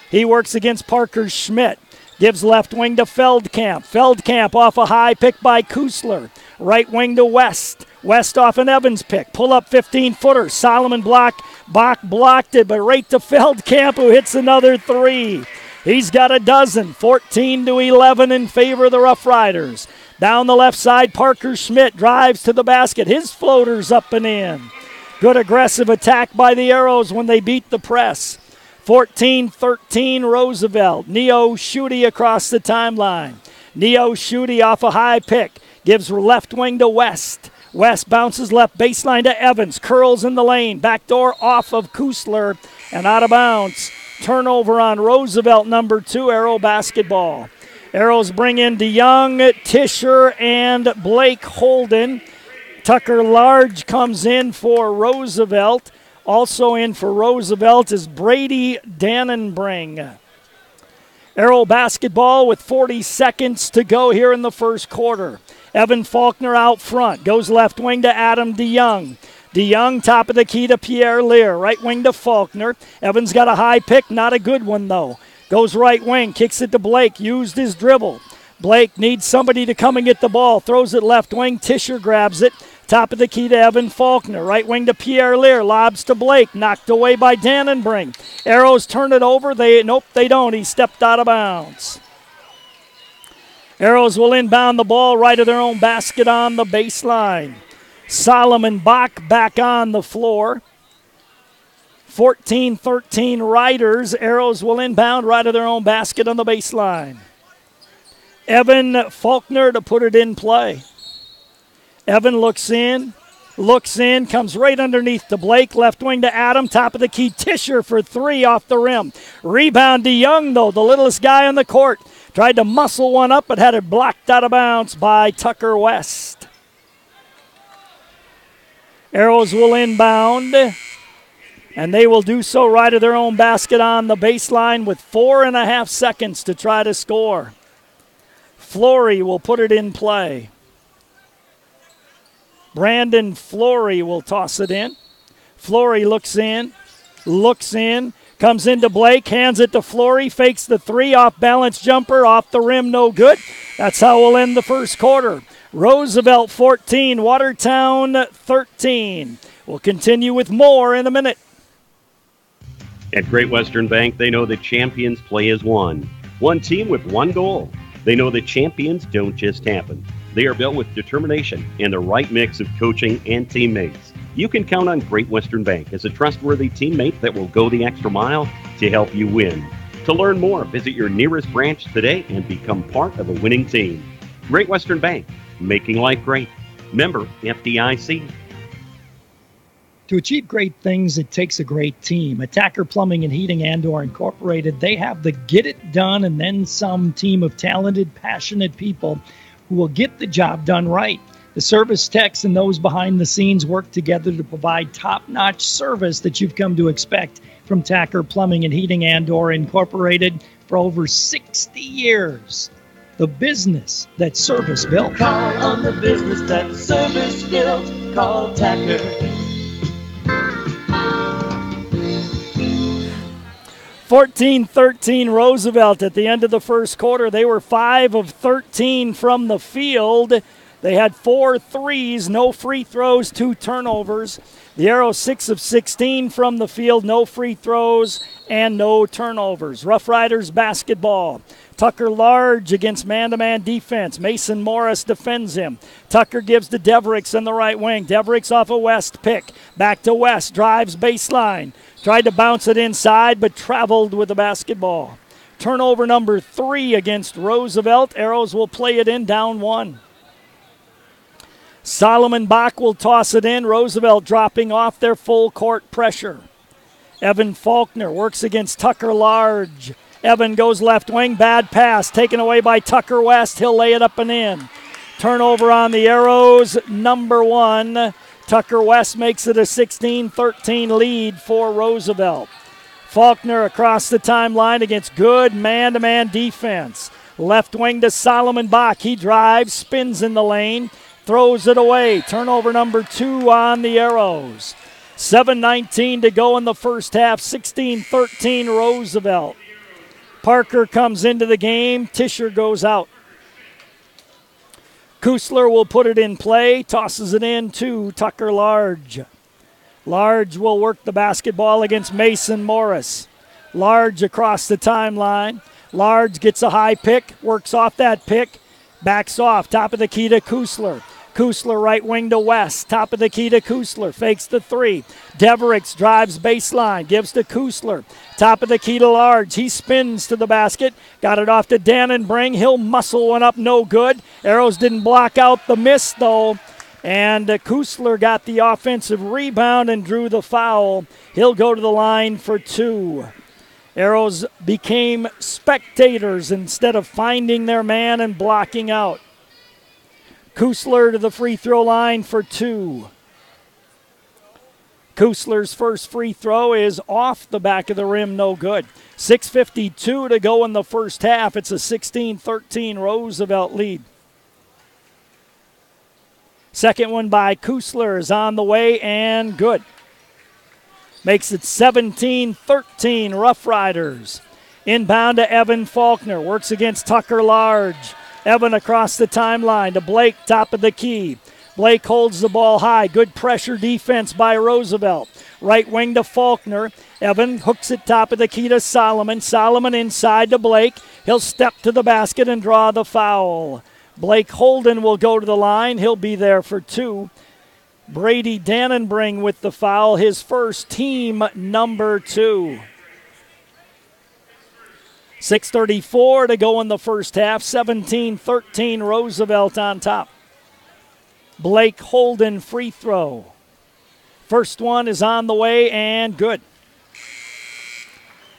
He works against Parker Schmidt. Gives left wing to Feldkamp. Feldkamp off a high pick by Kusler. Right wing to West. West off an Evans pick. Pull up 15-footer. Solomon Bach blocked it, but right to Feldkamp, who hits another three. He's got a dozen. 14-11 in favor of the Rough Riders. Down the left side, Parker Schmidt drives to the basket. His floater's up and in. Good aggressive attack by the Arrows when they beat the press. 14-13 Roosevelt. Neo Schutte across the timeline. Neo Schutte off a high pick. Gives left wing to West. West bounces left baseline to Evans. Curls in the lane. Backdoor off of Kusler and out of bounds. Turnover on Roosevelt, number 2, Arrow basketball. Arrows bring in DeYoung, Tischer, and Blake Holden. Tucker Large comes in for Roosevelt. Also in for Roosevelt is Brady Dannenbring. Arrow basketball with 40 seconds to go here in the first quarter. Evan Faulkner out front. Goes left wing to Adam DeYoung. DeYoung top of the key to Pierre Lear. Right wing to Faulkner. Evans got a high pick. Not a good one, though. Goes right wing. Kicks it to Blake. Used his dribble. Blake needs somebody to come and get the ball. Throws it left wing. Tischer grabs it. Top of the key to Evan Faulkner. Right wing to Pierre Lear. Lobs to Blake. Knocked away by Dannenbring. Arrows turn it over. Nope, they don't. He stepped out of bounds. Arrows will inbound the ball right of their own basket on the baseline. Solomon Bach back on the floor. 14-13 Riders. Arrows will inbound right of their own basket on the baseline. Evan Faulkner to put it in play. Evan looks in, comes right underneath to Blake. Left wing to Adam. Top of the key, Tischer for three off the rim. Rebound DeYoung, though, the littlest guy on the court. Tried to muscle one up, but had it blocked out of bounds by Tucker West. Arrows will inbound, and they will do so right of their own basket on the baseline with 4.5 seconds to try to score. Flory will put it in play. Brandon Flory will toss it in. Flory looks in, comes into Blake, hands it to Flory, fakes the three, off-balance jumper, off the rim, no good. That's how we'll end the first quarter. Roosevelt 14, Watertown 13. We'll continue with more in a minute. At Great Western Bank, they know that champions play as one. One team with one goal. They know that champions don't just happen. They are built with determination and the right mix of coaching and teammates. You can count on Great Western Bank as a trustworthy teammate that will go the extra mile to help you win. To learn more, visit your nearest branch today and become part of a winning team. Great Western Bank, making life great. Member FDIC. To achieve great things, it takes a great team. Attacker Plumbing and Heating Andor Incorporated, they have the get it done and then some team of talented, passionate people who will get the job done right. The service techs and those behind the scenes work together to provide top-notch service that you've come to expect from Tacker Plumbing and Heating Andor Incorporated for over 60 years. The business that service built. Call on the business that service built. Call Tacker. 14-13 Roosevelt at the end of the first quarter. They were 5 of 13 from the field. They had 4 threes, no free throws, 2 turnovers. The Arrows 6 of 16 from the field, no free throws and no turnovers. Rough Riders basketball. Tucker Large against man-to-man defense. Mason Morris defends him. Tucker gives to Devericks in the right wing. Devericks off a West pick. Back to West, drives baseline. Tried to bounce it inside, but traveled with the basketball. Turnover number 3 against Roosevelt. Arrows will play it in, down 1. Solomon Bach will toss it in. Roosevelt dropping off their full court pressure. Evan Faulkner works against Tucker Large. Evan goes left wing, bad pass, taken away by Tucker West. He'll lay it up and in. Turnover on the Arrows, number 1. Tucker West makes it a 16-13 lead for Roosevelt. Faulkner across the timeline against good man-to-man defense. Left wing to Solomon Bach. He drives, spins in the lane, throws it away. Turnover number 2 on the Arrows. 7:19 to go in the first half, 16-13 Roosevelt. Parker comes into the game. Tischer goes out. Kusler will put it in play, tosses it in to Tucker Large. Large will work the basketball against Mason Morris. Large across the timeline. Large gets a high pick, works off that pick, backs off, top of the key to Kusler. Kusler right wing to West, top of the key to Kusler, fakes the 3. Devericks drives baseline, gives to Kusler, top of the key to Large. He spins to the basket, got it off to Dannenbring. He'll muscle one up, no good. Arrows didn't block out the miss though, and Kusler got the offensive rebound and drew the foul. He'll go to the line for 2. Arrows became spectators instead of finding their man and blocking out. Kusler to the free throw line for 2. Kusler's first free throw is off the back of the rim, no good. 6:52 to go in the first half. It's a 16-13 Roosevelt lead. Second one by Kusler is on the way and good. Makes it 17-13 Rough Riders. Inbound to Evan Faulkner. Works against Tucker Large. Evan across the timeline to Blake, top of the key. Blake holds the ball high. Good pressure defense by Roosevelt. Right wing to Faulkner. Evan hooks it top of the key to Solomon. Solomon inside to Blake. He'll step to the basket and draw the foul. Blake Holden will go to the line. He'll be there for 2. Brady Dannenbring with the foul, his first, team number 2. 6:34 to go in the first half. 17-13 Roosevelt on top. Blake Holden free throw. First one is on the way and good.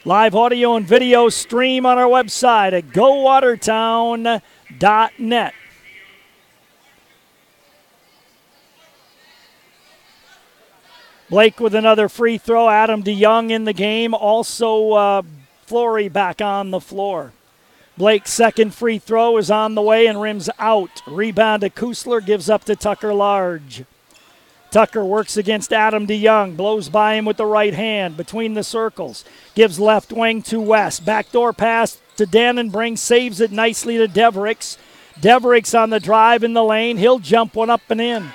Live audio and video stream on our website at gowatertown.net. Blake with another free throw. Adam DeYoung in the game. Also Flory back on the floor. Blake's second free throw is on the way and rims out. Rebound to Kusler, gives up to Tucker Large. Tucker works against Adam DeYoung, blows by him with the right hand between the circles. Gives left wing to West. Backdoor pass to Dannenbring, saves it nicely to Devericks. Devericks on the drive in the lane. He'll jump one up and in.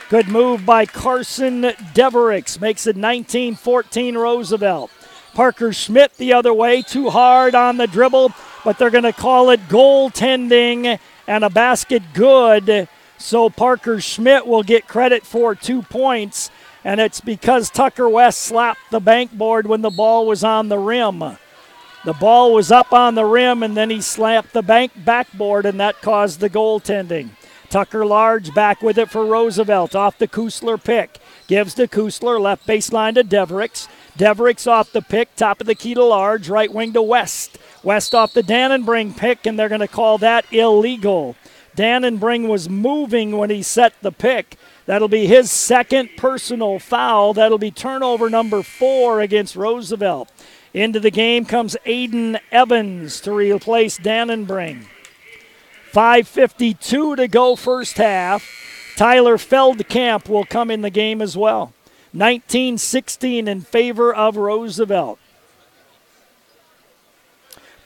Good move by Carson Devericks. Makes it 19-14 Roosevelt. Parker Schmidt the other way, too hard on the dribble, but they're going to call it goaltending and a basket good. So Parker Schmidt will get credit for 2 points, and it's because Tucker West slapped the bankboard when the ball was on the rim. The ball was up on the rim, and then he slapped the backboard, and that caused the goaltending. Tucker Large back with it for Roosevelt off the Kusler pick. Gives to Kusler, left baseline to Devericks. Devericks off the pick, top of the key to Large, right wing to West. West off the Dannenbring pick, and they're going to call that illegal. Dannenbring was moving when he set the pick. That'll be his second personal foul. That'll be turnover number 4 against Roosevelt. Into the game comes Aiden Evans to replace Dannenbring. 5:52 to go first half. Tyler Feldkamp will come in the game as well. 19-16 in favor of Roosevelt.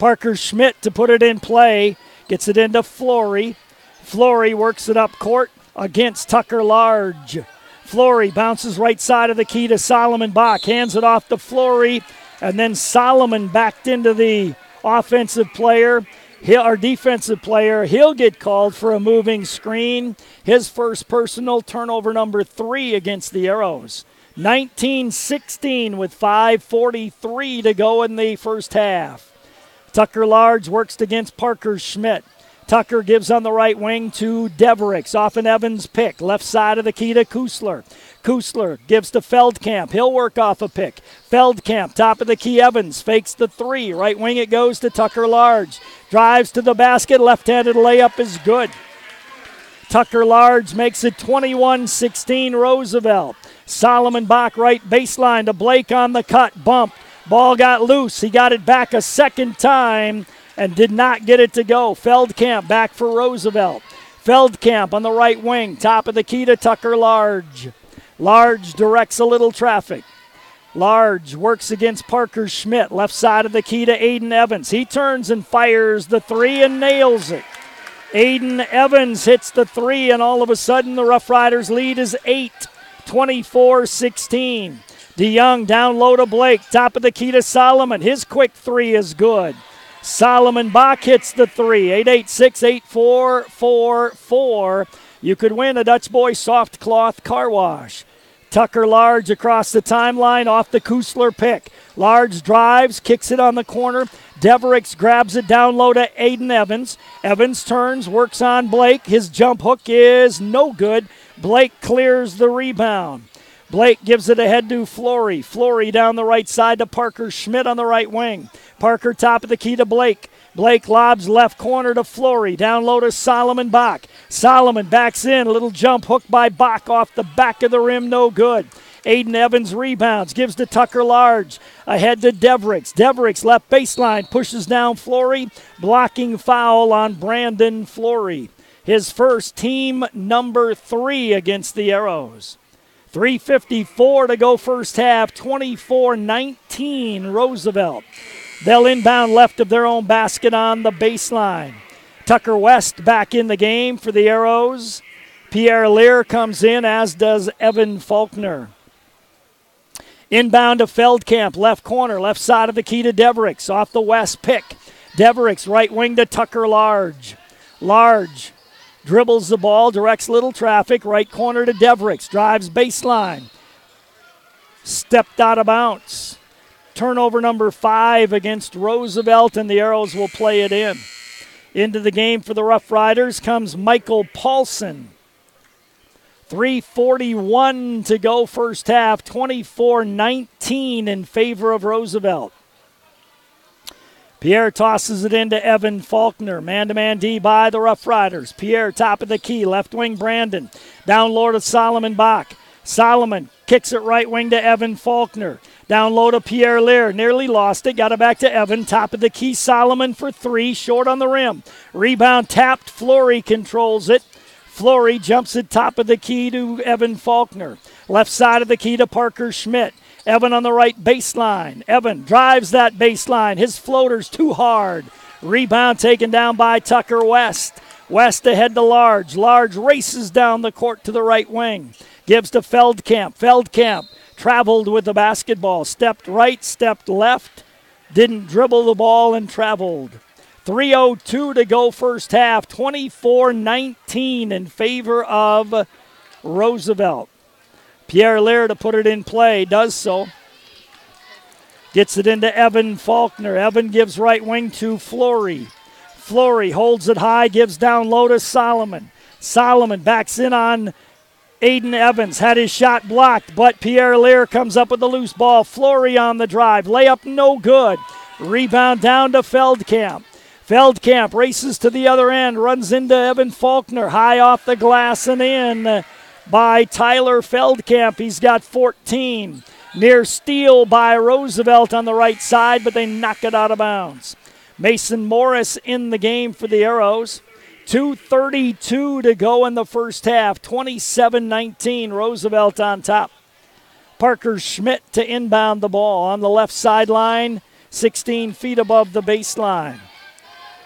Parker Schmidt to put it in play. Gets it into Flory. Flory works it up court against Tucker Large. Flory bounces right side of the key to Solomon Bach. Hands it off to Flory. And then Solomon backed into the offensive player. Our defensive player, he'll get called for a moving screen. His first personal, turnover number 3 against the Arrows. 19-16 with 5:43 to go in the first half. Tucker Large works against Parker Schmidt. Tucker gives on the right wing to Devericks. Off an Evans pick. Left side of the key to Kusler. Kusler gives to Feldkamp. He'll work off a pick. Feldkamp, top of the key. Evans fakes the 3. Right wing it goes to Tucker Large. Drives to the basket. Left-handed layup is good. Tucker Large makes it 21-16 Roosevelt. Solomon Bach right baseline to Blake on the cut. Bump. Ball got loose. He got it back a second time and did not get it to go. Feldkamp back for Roosevelt. Feldkamp on the right wing. Top of the key to Tucker Large. Large directs a little traffic. Large works against Parker Schmidt. Left side of the key to Aiden Evans. He turns and fires the 3 and nails it. Aiden Evans hits the 3, and all of a sudden the Rough Riders lead is 8, 24-16. DeYoung down low to Blake. Top of the key to Solomon. His quick 3 is good. Solomon Bach hits the 3. 886-8444. You could win a Dutch Boy soft cloth car wash. Tucker Large across the timeline off the Kusler pick. Large drives, kicks it on the corner. Devericks grabs it down low to Aiden Evans. Evans turns, works on Blake. His jump hook is no good. Blake clears the rebound. Blake gives it ahead to Flory. Flory down the right side to Parker Schmidt on the right wing. Parker top of the key to Blake. Blake lobs left corner to Flory. Down low to Solomon Bach. Solomon backs in. A little jump hook by Bach off the back of the rim. No good. Aiden Evans rebounds. Gives to Tucker Large. Ahead to Devericks. Devericks left baseline. Pushes down Flory. Blocking foul on Brandon Flory. His first, team number 3 against the Arrows. 3:54 to go first half. 24-19 Roosevelt. They'll inbound left of their own basket on the baseline. Tucker West back in the game for the Arrows. Pierre Lear comes in, as does Evan Faulkner. Inbound to Feldkamp, left corner, left side of the key to Devericks. Off the West pick. Devericks right wing to Tucker Large. Large dribbles the ball, directs little traffic, right corner to Devericks. Drives baseline. Stepped out of bounds. Turnover number 5 against Roosevelt, and the Arrows will play it in. Into the game for the Rough Riders comes Michael Paulson. 3:41 to go first half, 24-19 in favor of Roosevelt. Pierre tosses it into Evan Faulkner. Man-to-man D by the Rough Riders. Pierre top of the key, left wing Brandon. Down low to Solomon Bach. Solomon kicks it right wing to Evan Faulkner. Down low to Pierre Lear. Nearly lost it. Got it back to Evan. Top of the key, Solomon for 3. Short on the rim. Rebound tapped. Flory controls it. Flory jumps it top of the key to Evan Faulkner. Left side of the key to Parker Schmidt. Evan on the right baseline. Evan drives that baseline. His floater's too hard. Rebound taken down by Tucker West. West ahead to Large. Large races down the court to the right wing. Gives to Feldkamp. Feldkamp traveled with the basketball. Stepped right, stepped left. Didn't dribble the ball and traveled. 3:02 to go first half. 24-19 in favor of Roosevelt. Pierre Lear to put it in play. Does so. Gets it into Evan Faulkner. Evan gives right wing to Flory. Flory holds it high. Gives down low to Solomon. Solomon backs in on Aiden Evans. Had his shot blocked, but Pierre Lear comes up with the loose ball. Flory on the drive. Layup no good. Rebound down to Feldkamp. Feldkamp races to the other end. Runs into Evan Faulkner. High off the glass and in by Tyler Feldkamp. He's got 14. Near steal by Roosevelt on the right side, but they knock it out of bounds. Mason Morris in the game for the Arrows. 2:32 to go in the first half. 27-19, Roosevelt on top. Parker Schmidt to inbound the ball on the left sideline. 16 feet above the baseline.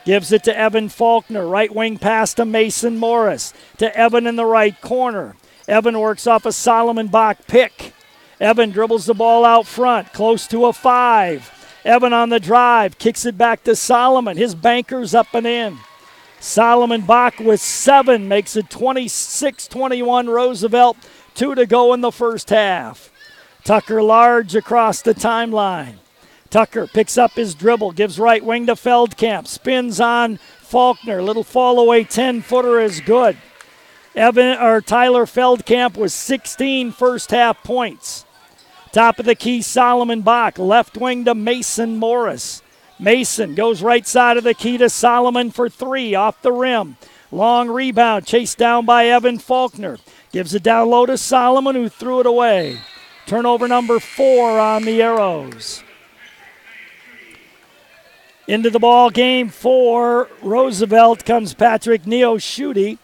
Gives it to Evan Faulkner. Right wing pass to Mason Morris. To Evan in the right corner. Evan works off a Solomon Bach pick. Evan dribbles the ball out front, close to a 5. Evan on the drive, kicks it back to Solomon. His banker's up and in. Solomon Bach with 7 makes it 26-21 Roosevelt. 2 to go in the first half. Tucker Large across the timeline. Tucker picks up his dribble, gives right wing to Feldkamp, spins on Faulkner. Little fall away 10-footer is good. Tyler Feldkamp was 16 first half points. Top of the key, Solomon Bach, left wing to Mason Morris. Mason goes right side of the key to Solomon for 3 off the rim. Long rebound, chased down by Evan Faulkner. Gives it down low to Solomon, who threw it away. Turnover number 4 on the Arrows. Into the ball game for Roosevelt comes Patrick Neoshuti.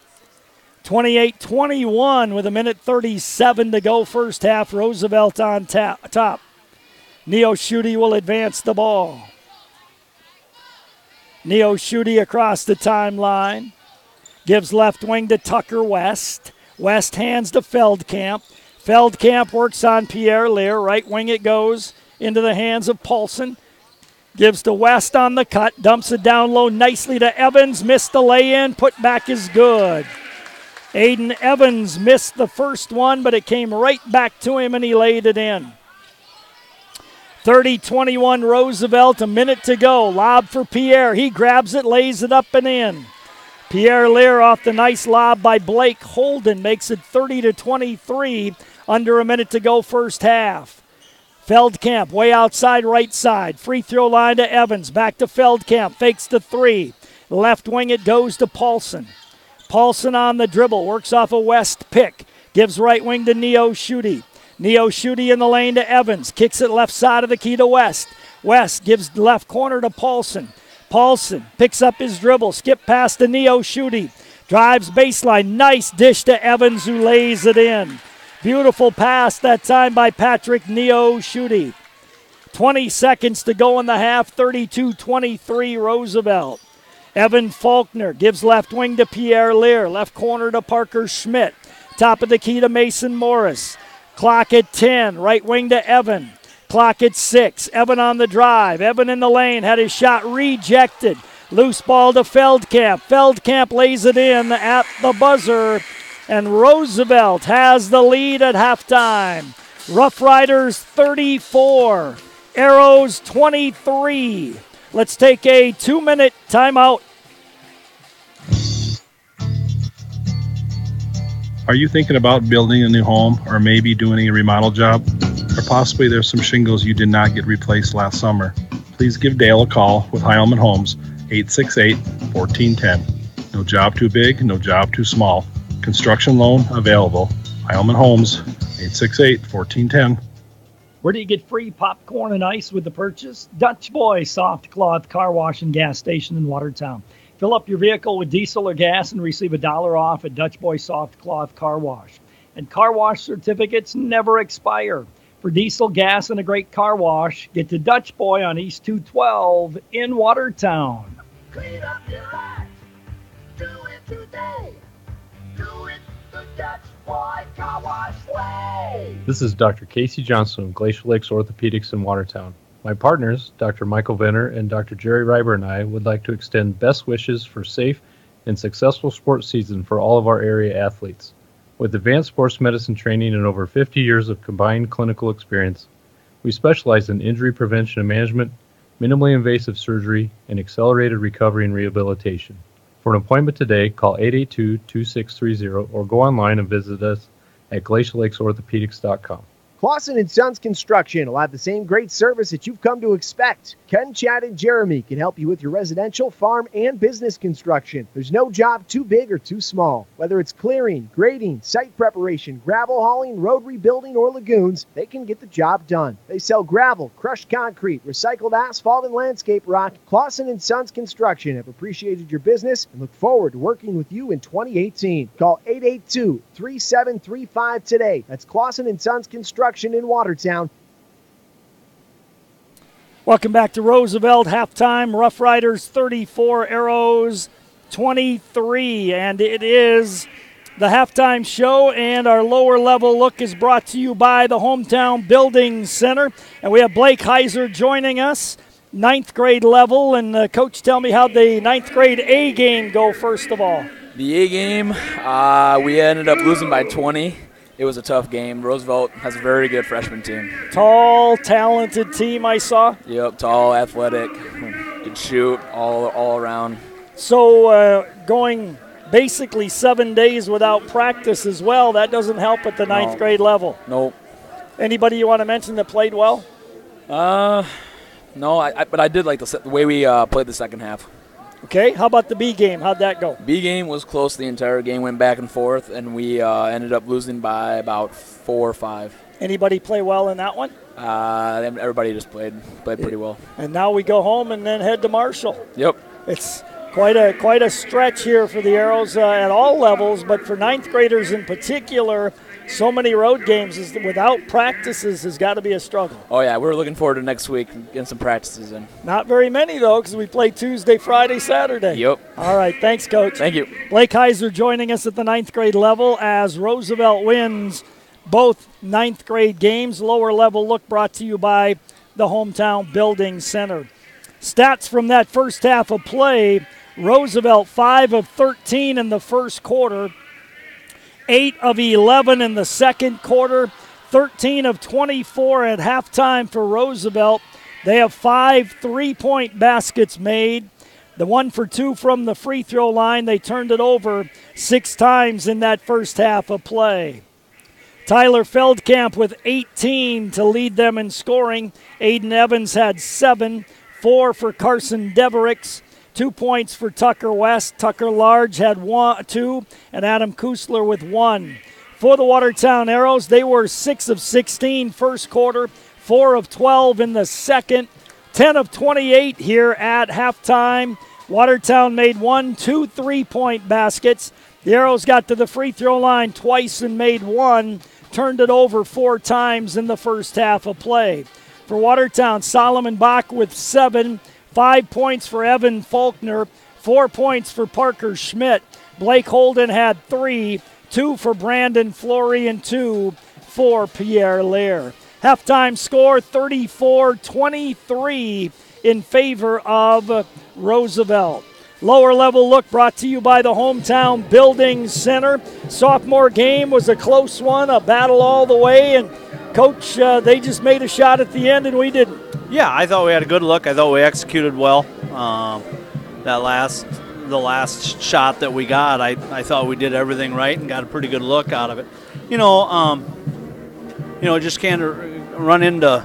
28-21 with 1:37 to go first half. Roosevelt on top. Neoshuti will advance the ball. Neoshuti across the timeline. Gives left wing to Tucker West. West hands to Feldkamp. Feldkamp works on Pierre Lear. Right wing it goes into the hands of Paulson. Gives to West on the cut. Dumps it down low nicely to Evans. Missed the lay-in. Put back is good. Aiden Evans missed the first one, but it came right back to him and he laid it in. 30-21 Roosevelt, a minute to go. Lob for Pierre. He grabs it, lays it up and in. Pierre Lear off the nice lob by Blake Holden makes it 30-23, under a minute to go first half. Feldkamp way outside right side. Free throw line to Evans. Back to Feldkamp. Fakes the 3. Left wing it goes to Paulson. Paulson on the dribble. Works off a West pick. Gives right wing to Neoshuti. Neoshuti in the lane to Evans. Kicks it left side of the key to West. West gives left corner to Paulson. Paulson picks up his dribble. Skip past to Neoshuti. Drives baseline. Nice dish to Evans, who lays it in. Beautiful pass that time by Patrick Neoshuti. 20 seconds to go in the half. 32-23 Roosevelt. Evan Faulkner gives left wing to Pierre Lear. Left corner to Parker Schmidt. Top of the key to Mason Morris. Clock at 10. Right wing to Evan. Clock at 6. Evan on the drive. Evan in the lane. Had his shot rejected. Loose ball to Feldkamp. Feldkamp lays it in at the buzzer. And Roosevelt has the lead at halftime. Rough Riders 34. Arrows 23. Let's take a 2-minute timeout. Are you thinking about building a new home or maybe doing a remodel job? Or possibly there's some shingles you did not get replaced last summer? Please give Dale a call with Heilman Homes, 868-1410. No job too big, no job too small. Construction loan available. Heilman Homes, 868-1410. Where do you get free popcorn and ice with the purchase? Dutch Boy Soft Cloth Car Wash and Gas Station in Watertown. Fill up your vehicle with diesel or gas and receive $1 off at Dutch Boy Soft Cloth Car Wash. And car wash certificates never expire. For diesel, gas, and a great car wash, get to Dutch Boy on East 212 in Watertown. Clean up your act. Do it today. Do it the Dutch Boy Car Wash way. This is Dr. Casey Johnson of Glacier Lakes Orthopedics in Watertown. My partners, Dr. Michael Venner and Dr. Jerry Reiber, and I would like to extend best wishes for safe and successful sports season for all of our area athletes. With advanced sports medicine training and over 50 years of combined clinical experience, we specialize in injury prevention and management, minimally invasive surgery, and accelerated recovery and rehabilitation. For an appointment today, call 882-2630 or go online and visit us at glaciallakes.orthopedics.com. Clausen & Sons Construction will have the same great service that you've come to expect. Ken, Chad, and Jeremy can help you with your residential, farm, and business construction. There's no job too big or too small. Whether it's clearing, grading, site preparation, gravel hauling, road rebuilding, or lagoons, they can get the job done. They sell gravel, crushed concrete, recycled asphalt, and landscape rock. Clausen & Sons Construction have appreciated your business and look forward to working with you in 2018. Call 882-3735 today. That's Clausen & Sons Construction in Watertown. Welcome back to Roosevelt. Halftime, Rough Riders 34, Arrows 23. And it is the halftime show, and our lower level look is brought to you by the Hometown Building Center. And we have Blake Heiser joining us, 9th grade level. And Coach, tell me how the 9th grade A game go first of all. The A game, we ended up losing by 20. It was a tough game. Roosevelt has a very good freshman team. Tall, talented team I saw. Yep, tall, athletic, can shoot all around. So going basically 7 days without practice as well, that doesn't help at the 9th grade level. Nope. Anybody you want to mention that played well? No, but I did like the way we played the second half. Okay, how about the B game? How'd that go? B game was close the entire game, went back and forth, and we ended up losing by about 4 or 5. Anybody play well in that one? Everybody just played pretty well. And now we go home and then head to Marshall. Yep. It's quite a stretch here for the Arrows at all levels, but for 9th graders in particular, so many road games without practices has got to be a struggle. Oh, yeah, we're looking forward to next week getting some practices in. Not very many, though, because we play Tuesday, Friday, Saturday. Yep. All right, thanks, Coach. Thank you. Blake Heiser joining us at the 9th grade level as Roosevelt wins both 9th grade games. Lower level look brought to you by the Hometown Building Center. Stats from that first half of play, Roosevelt 5 of 13 in the first quarter, 8 of 11 in the second quarter, 13 of 24 at halftime for Roosevelt. They have 5 3-point baskets made. The 1 for 2 from the free throw line. They turned it over 6 times in that first half of play. Tyler Feldkamp with 18 to lead them in scoring. Aiden Evans had 7, 4 for Carson Devericks. 2 points for Tucker West. Tucker Large had 2, and Adam Kusler with 1. For the Watertown Arrows, they were 6 of 16 first quarter, 4 of 12 in the second, 10 of 28 here at halftime. Watertown made 2 3-point baskets. The Arrows got to the free throw line twice and made 1, turned it over 4 times in the first half of play. For Watertown, Solomon Bach with 7, 5 points for Evan Faulkner, 4 points for Parker Schmidt. Blake Holden had 3, 2 for Brandon Flory and 2 for Pierre Lair. Halftime score 34-23 in favor of Roosevelt. Lower level look brought to you by the Hometown Building Center. Sophomore game was a close one, a battle all the way, and Coach, they just made a shot at the end and we didn't. Yeah, I thought we had a good look. I thought we executed well. The last shot that we got, I thought we did everything right and got a pretty good look out of it. Just can't run into,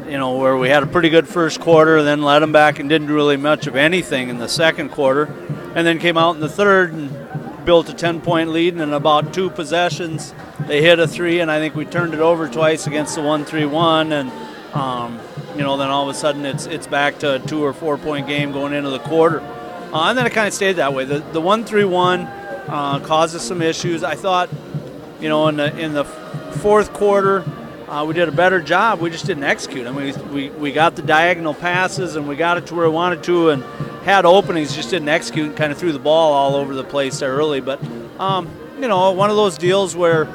where we had a pretty good first quarter, then let them back and didn't do really much of anything in the second quarter, and then came out in the third and built a 10-point lead, and in about 2 possessions they hit a 3, and I think we turned it over twice against the 1-3-1, and then all of a sudden it's back to a 2 or 4 point game going into the quarter, and then it kind of stayed that way. The 1-3-1 caused us some issues. I thought, in the fourth quarter we did a better job. We just didn't execute. I mean, we got the diagonal passes and we got it to where we wanted to and had openings, just didn't execute and kind of threw the ball all over the place there early. But one of those deals where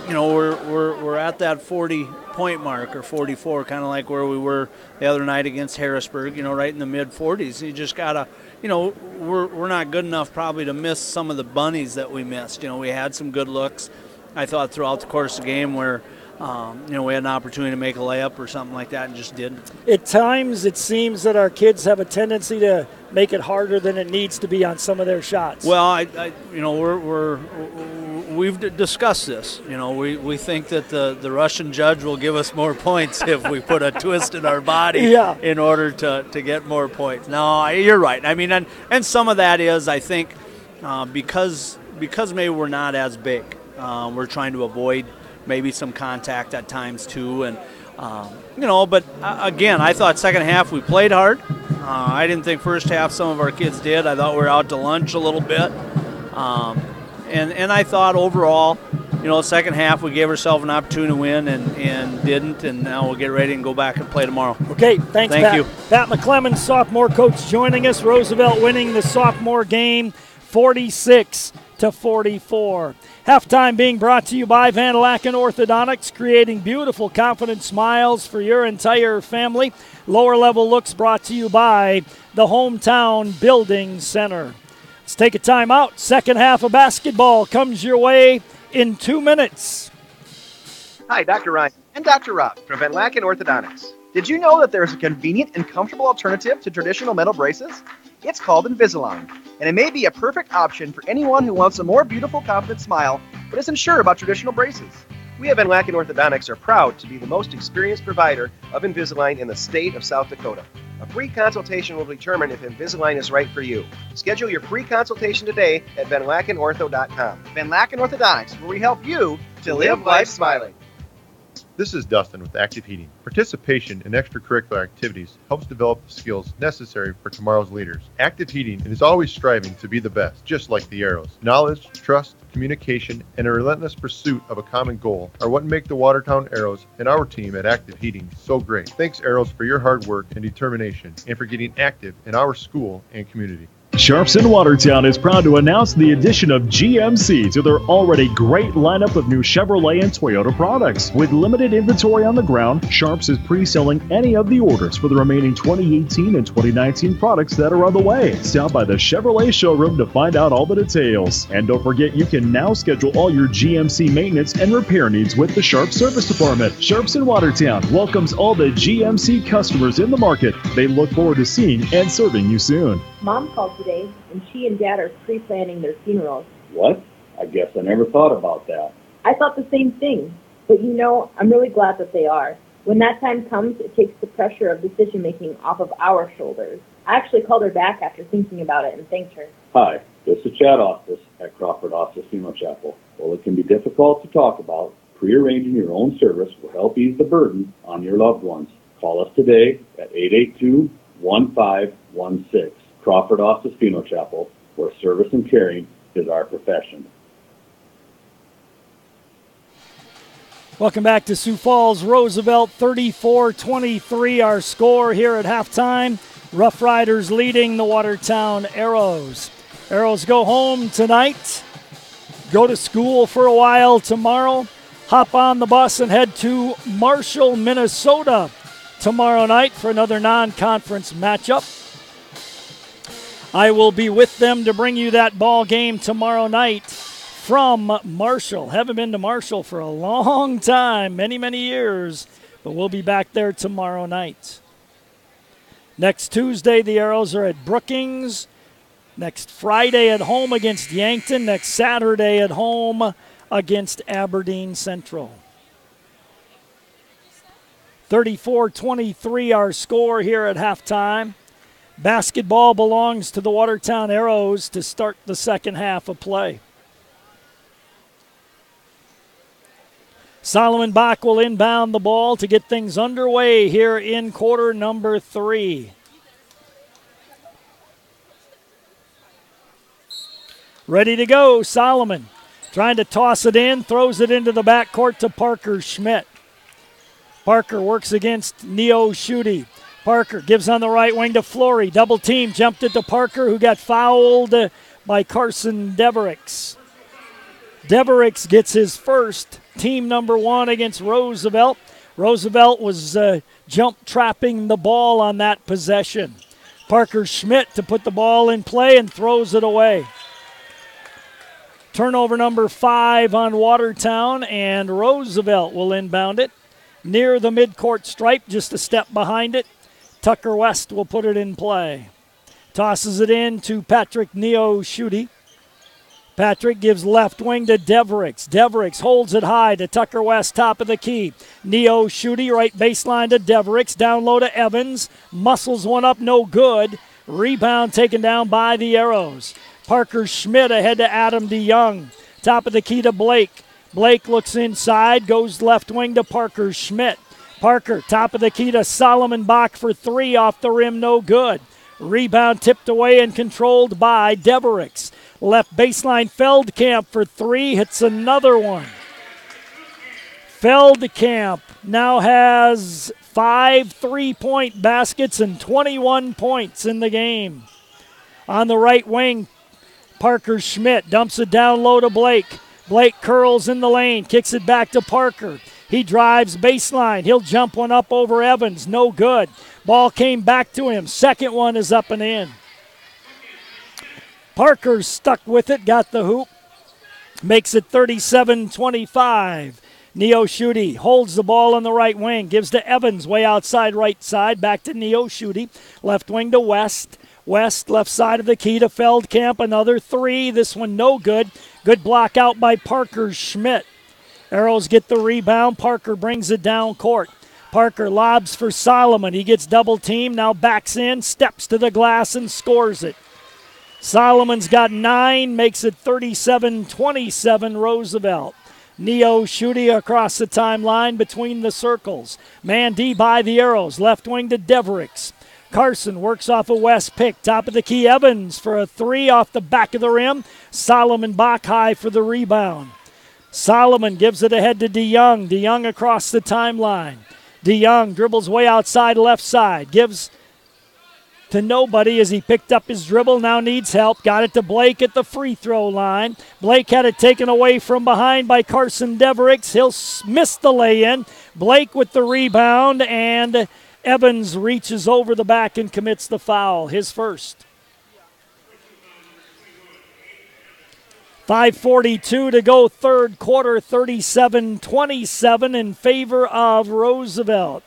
we're at that 40-point mark or 44, kind of like where we were the other night against Harrisburg, right in the mid-40s. You just got to, we're not good enough probably to miss some of the bunnies that we missed. We had some good looks, I thought, throughout the course of the game where, we had an opportunity to make a layup or something like that and just didn't. At times it seems that our kids have a tendency to make it harder than it needs to be on some of their shots. Well, we've discussed this. We think that the Russian judge will give us more points if we put a twist in our body in order to get more points. No, you're right. I mean, and some of that is, I think, because maybe we're not as big. We're trying to avoid maybe some contact at times too, and but again, I thought second half we played hard. I didn't think first half some of our kids did. I thought we were out to lunch a little bit, and I thought overall, second half we gave ourselves an opportunity to win and didn't, and now we'll get ready and go back and play tomorrow. Okay, thanks, Thank Pat. you. Pat McClemmons, sophomore coach, joining us. Roosevelt winning the sophomore game 46-44. Halftime being brought to you by Van Laken Orthodontics, creating beautiful, confident smiles for your entire family. Lower level looks brought to you by the Hometown Building Center. Let's take a timeout. Second half of basketball comes your way in 2 minutes. Hi, Dr. Ryan and Dr. Rob from Van Laken Orthodontics. Did you know that there is a convenient and comfortable alternative to traditional metal braces? It's called Invisalign, and it may be a perfect option for anyone who wants a more beautiful, confident smile but isn't sure about traditional braces. We at Van Laken Orthodontics are proud to be the most experienced provider of Invisalign in the state of South Dakota. A free consultation will determine if Invisalign is right for you. Schedule your free consultation today at VanLakenOrtho.com. Van Laken Orthodontics, where we help you to live life smiling. This is Dustin with Active Heating. Participation in extracurricular activities helps develop the skills necessary for tomorrow's leaders. Active Heating is always striving to be the best, just like the Arrows. Knowledge, trust, communication, and a relentless pursuit of a common goal are what make the Watertown Arrows and our team at Active Heating so great. Thanks, Arrows, for your hard work and determination, and for getting active in our school and community. Sharps in Watertown is proud to announce the addition of GMC to their already great lineup of new Chevrolet and Toyota products. With limited inventory on the ground, Sharps is pre-selling any of the orders for the remaining 2018 and 2019 products that are on the way. Stop by the Chevrolet showroom to find out all the details. And don't forget, you can now schedule all your GMC maintenance and repair needs with the Sharps Service Department. Sharps in Watertown welcomes all the GMC customers in the market. They look forward to seeing and serving you soon. Mom called today, and she and Dad are pre-planning their funerals. What? I guess I never thought about that. I thought the same thing, but I'm really glad that they are. When that time comes, it takes the pressure of decision-making off of our shoulders. I actually called her back after thinking about it and thanked her. Hi, this is Chad Ostis at Crawford Ostis Funeral Chapel. While it can be difficult to talk about, pre-arranging your own service will help ease the burden on your loved ones. Call us today at 882-1516. Crawford Ostis Funeral Chapel, where service and caring is our profession. Welcome back to Sioux Falls. Roosevelt 34-23 our score here at halftime. Rough Riders leading the Watertown Arrows. Arrows go home tonight, go to school for a while tomorrow, hop on the bus and head to Marshall, Minnesota tomorrow night for another non-conference matchup. I will be with them to bring you that ball game tomorrow night from Marshall. Haven't been to Marshall for a long time, many, many years, but we'll be back there tomorrow night. Next Tuesday, the Arrows are at Brookings. Next Friday at home against Yankton. Next Saturday at home against Aberdeen Central. 34-23 our score here at halftime. Basketball belongs to the Watertown Arrows to start the second half of play. Solomon Bach will inbound the ball to get things underway here in quarter number 3. Ready to go, Solomon. Trying to toss it in, throws it into the backcourt to Parker Schmidt. Parker works against Neo Schutte. Parker gives on the right wing to Flory. Double team, jumped it to Parker, who got fouled by Carson Devericks. Devericks gets his first, team number 1 against Roosevelt. Roosevelt was jump trapping the ball on that possession. Parker Schmidt to put the ball in play and throws it away. Turnover number 5 on Watertown, and Roosevelt will inbound it near the midcourt stripe, just a step behind it. Tucker West will put it in play. Tosses it in to Patrick Neo Schutte. Patrick gives left wing to Devericks. Devericks holds it high to Tucker West, top of the key. Neo Schutte, right baseline to Devericks. Down low to Evans. Muscles one up, no good. Rebound taken down by the Arrows. Parker Schmidt ahead to Adam DeYoung. Top of the key to Blake. Blake looks inside, goes left wing to Parker Schmidt. Parker, top of the key to Solomon Bach for 3, off the rim, no good. Rebound tipped away and controlled by Devericks. Left baseline, Feldkamp for 3, hits another one. Feldkamp now has 5 3-point baskets and 21 points in the game. On the right wing, Parker Schmidt dumps it down low to Blake. Blake curls in the lane, kicks it back to Parker. He drives baseline. He'll jump one up over Evans. No good. Ball came back to him. Second one is up and in. Parker's stuck with it, got the hoop. Makes it 37-25. Neo Schutte holds the ball on the right wing. Gives to Evans way outside right side. Back to Neo Schutte. Left wing to West. West left side of the key to Feldkamp. Another three. This one no good. Good block out by Parker Schmidt. Arrows get the rebound. Parker brings it down court. Parker lobs for Solomon. He gets double teamed. Now backs in. Steps to the glass and scores it. Solomon's got 9. Makes it 37-27 Roosevelt. Neo Schutte across the timeline between the circles. Man-D by the Arrows. Left wing to Devericks. Carson works off a West pick. Top of the key, Evans for a 3 off the back of the rim. Solomon Bach high for the rebound. Solomon gives it ahead to DeYoung. DeYoung across the timeline. DeYoung dribbles way outside left side. Gives to nobody as he picked up his dribble. Now needs help. Got it to Blake at the free throw line. Blake had it taken away from behind by Carson Devericks. He'll miss the lay-in. Blake with the rebound, and Evans reaches over the back and commits the foul, his first. 5:42 to go, third quarter, 37-27 in favor of Roosevelt.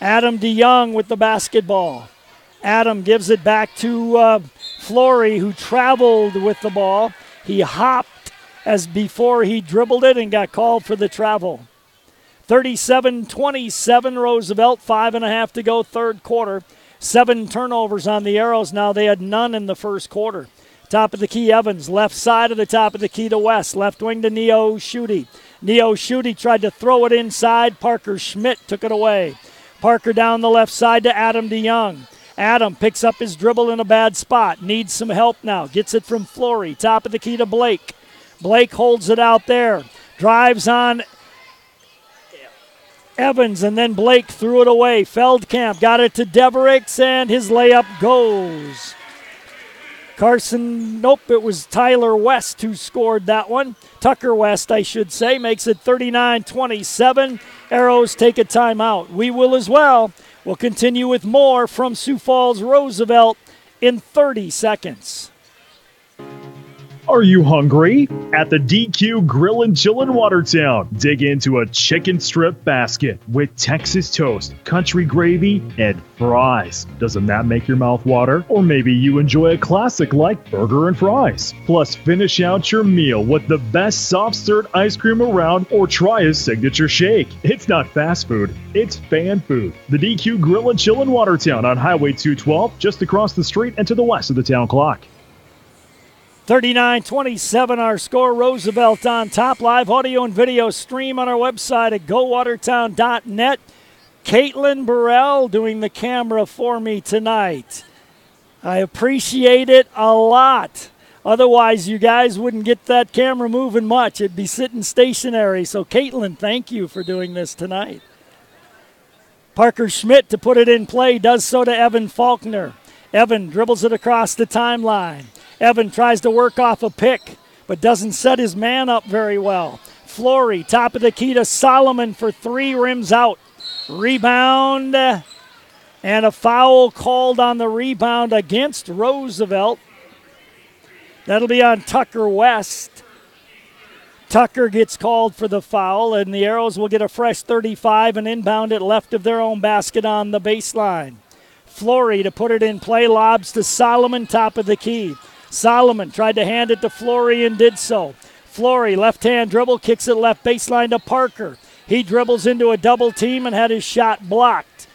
Adam DeYoung with the basketball. Adam gives it back to Flory, who traveled with the ball. He hopped as before he dribbled it and got called for the travel. 37-27 Roosevelt, 5.5 to go, third quarter. 7 turnovers on the Arrows. Now they had none in the first quarter. Top of the key, Evans. Left side of the top of the key to West. Left wing to Neo Schutte. Neo Schutte tried to throw it inside. Parker Schmidt took it away. Parker down the left side to Adam DeYoung. Adam picks up his dribble in a bad spot. Needs some help now. Gets it from Flory. Top of the key to Blake. Blake holds it out there. Drives on Evans, and then Blake threw it away. Feldkamp got it to Devericks, and his layup goes. Carson, nope, it was Tyler West who scored that one. Tucker West, I should say, makes it 39-27. Arrows take a timeout. We will as well. We'll continue with more from Sioux Falls Roosevelt in 30 seconds. Are you hungry? At the DQ Grill and Chill in Watertown, dig into a chicken strip basket with Texas toast, country gravy, and fries. Doesn't that make your mouth water? Or maybe you enjoy a classic like burger and fries. Plus, finish out your meal with the best soft-served ice cream around or try his signature shake. It's not fast food, it's fan food. The DQ Grill and Chill in Watertown on Highway 212, just across the street and to the west of the town clock. 39-27 our score. Roosevelt on top. Live audio and video stream on our website at gowatertown.net. Caitlin Burrell doing the camera for me tonight. I appreciate it a lot. Otherwise, you guys wouldn't get that camera moving much. It'd be sitting stationary. So, Caitlin, thank you for doing this tonight. Parker Schmidt to put it in play does so to Evan Faulkner. Evan dribbles it across the timeline. Evan tries to work off a pick, but doesn't set his man up very well. Flory, top of the key to Solomon for 3, rims out. Rebound, and a foul called on the rebound against Roosevelt. That'll be on Tucker West. Tucker gets called for the foul, and the Arrows will get a fresh 35 and inbound it left of their own basket on the baseline. Flory to put it in play, lobs to Solomon, top of the key. Solomon tried to hand it to Flory and did so. Flory, left-hand dribble, kicks it left baseline to Parker. He dribbles into a double team and had his shot blocked.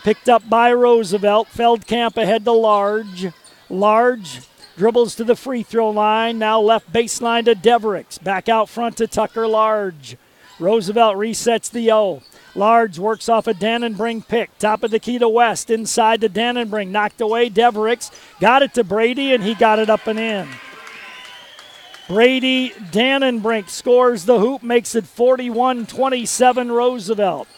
Picked up by Roosevelt. Feldkamp ahead to Large. Large dribbles to the free throw line. Now left baseline to Devericks. Back out front to Tucker Large. Roosevelt resets the O. Large works off a Dannenbring pick. Top of the key to West. Inside to Dannenbring. Knocked away. Devericks got it to Brady, and he got it up and in. Brady Dannenbrink scores the hoop, makes it 41-27 Roosevelt.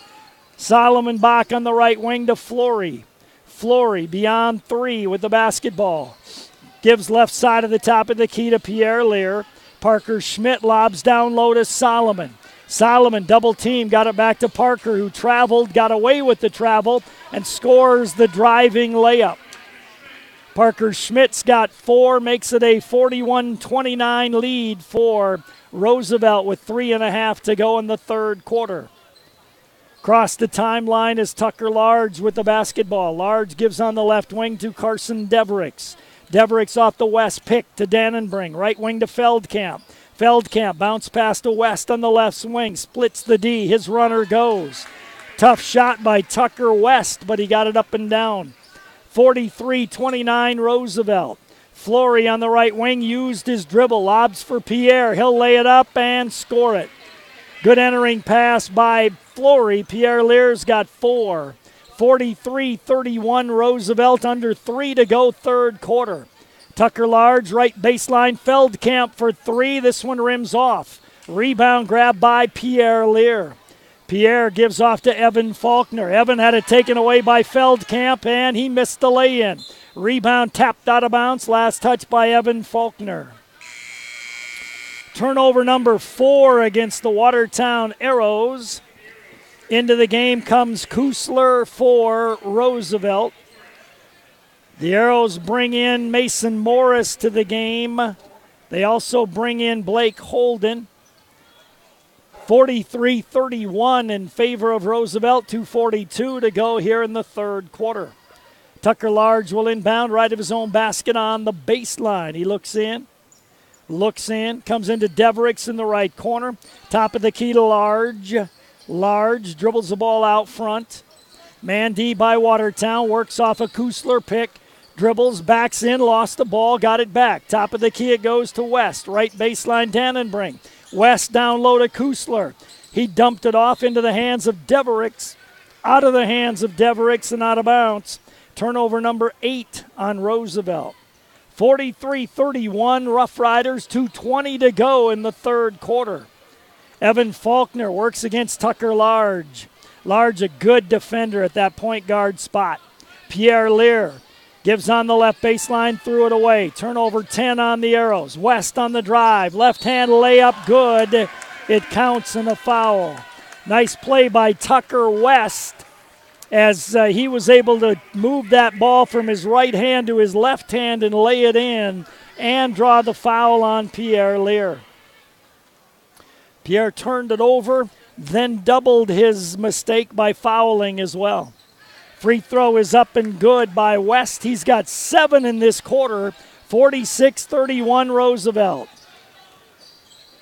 Solomon Bach on the right wing to Flory. Flory beyond 3 with the basketball. Gives left side of the top of the key to Pierre Lear. Parker Schmidt lobs down low to Solomon. Solomon double team, got it back to Parker, who traveled, got away with the travel, and scores the driving layup. Parker Schmidt's got 4, makes it a 41-29 lead for Roosevelt with 3.5 to go in the third quarter. Across the timeline is Tucker Large with the basketball. Large gives on the left wing to Carson Devericks. Devericks off the west pick to Dannenbrink. Right wing to Feldkamp. Feldkamp bounce pass to West on the left wing. Splits the D. His runner goes. Tough shot by Tucker West, but he got it up and down. 43-29 Roosevelt. Flory on the right wing used his dribble. Lobs for Pierre. He'll lay it up and score it. Good entering pass by Flory. Pierre Lear's got 4. 43-31 Roosevelt, under 3 to go third quarter. Tucker Large, right baseline, Feldkamp for 3. This one rims off. Rebound grab by Pierre Lear. Pierre gives off to Evan Faulkner. Evan had it taken away by Feldkamp, and he missed the lay-in. Rebound tapped out of bounds. Last touch by Evan Faulkner. Turnover number 4 against the Watertown Arrows. Into the game comes Kusler for Roosevelt. The Arrows bring in Mason Morris to the game. They also bring in Blake Holden. 43-31 in favor of Roosevelt, 2:42 to go here in the third quarter. Tucker Large will inbound right of his own basket on the baseline. He looks in, comes into Devericks in the right corner. Top of the key to Large. Large dribbles the ball out front. Man D by Watertown, works off a Kusler pick. Dribbles, backs in, lost the ball, got it back. Top of the key, it goes to West. Right baseline, Dannenbrink. West down low to Kusler. He dumped it off into the hands of Devericks. Out of the hands of Devericks and out of bounds. Turnover number 8 on Roosevelt. 43-31 Rough Riders, 2:20 to go in the third quarter. Evan Faulkner works against Tucker Large. Large, a good defender at that point guard spot. Pierre Lear gives on the left baseline, threw it away. Turnover 10 on the Arrows. West on the drive. Left-hand layup, good. It counts in a foul. Nice play by Tucker West as he was able to move that ball from his right hand to his left hand and lay it in and draw the foul on Pierre Lear. Pierre turned it over, then doubled his mistake by fouling as well. Free throw is up and good by West. He's got 7 in this quarter. 46-31 Roosevelt.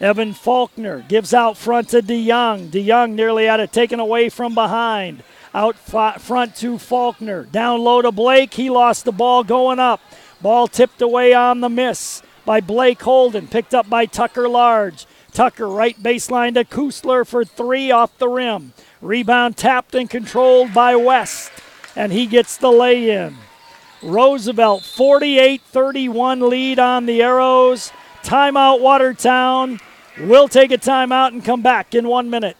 Evan Faulkner gives out front to DeYoung. DeYoung nearly had it taken away from behind. Out front to Faulkner. Down low to Blake. He lost the ball going up. Ball tipped away on the miss by Blake Holden. Picked up by Tucker Large. Tucker right baseline to Kusler for 3 off the rim. Rebound tapped and controlled by West, and he gets the lay-in. Roosevelt 48-31 lead on the Arrows. Timeout Watertown. We'll take a timeout and come back in 1 minute.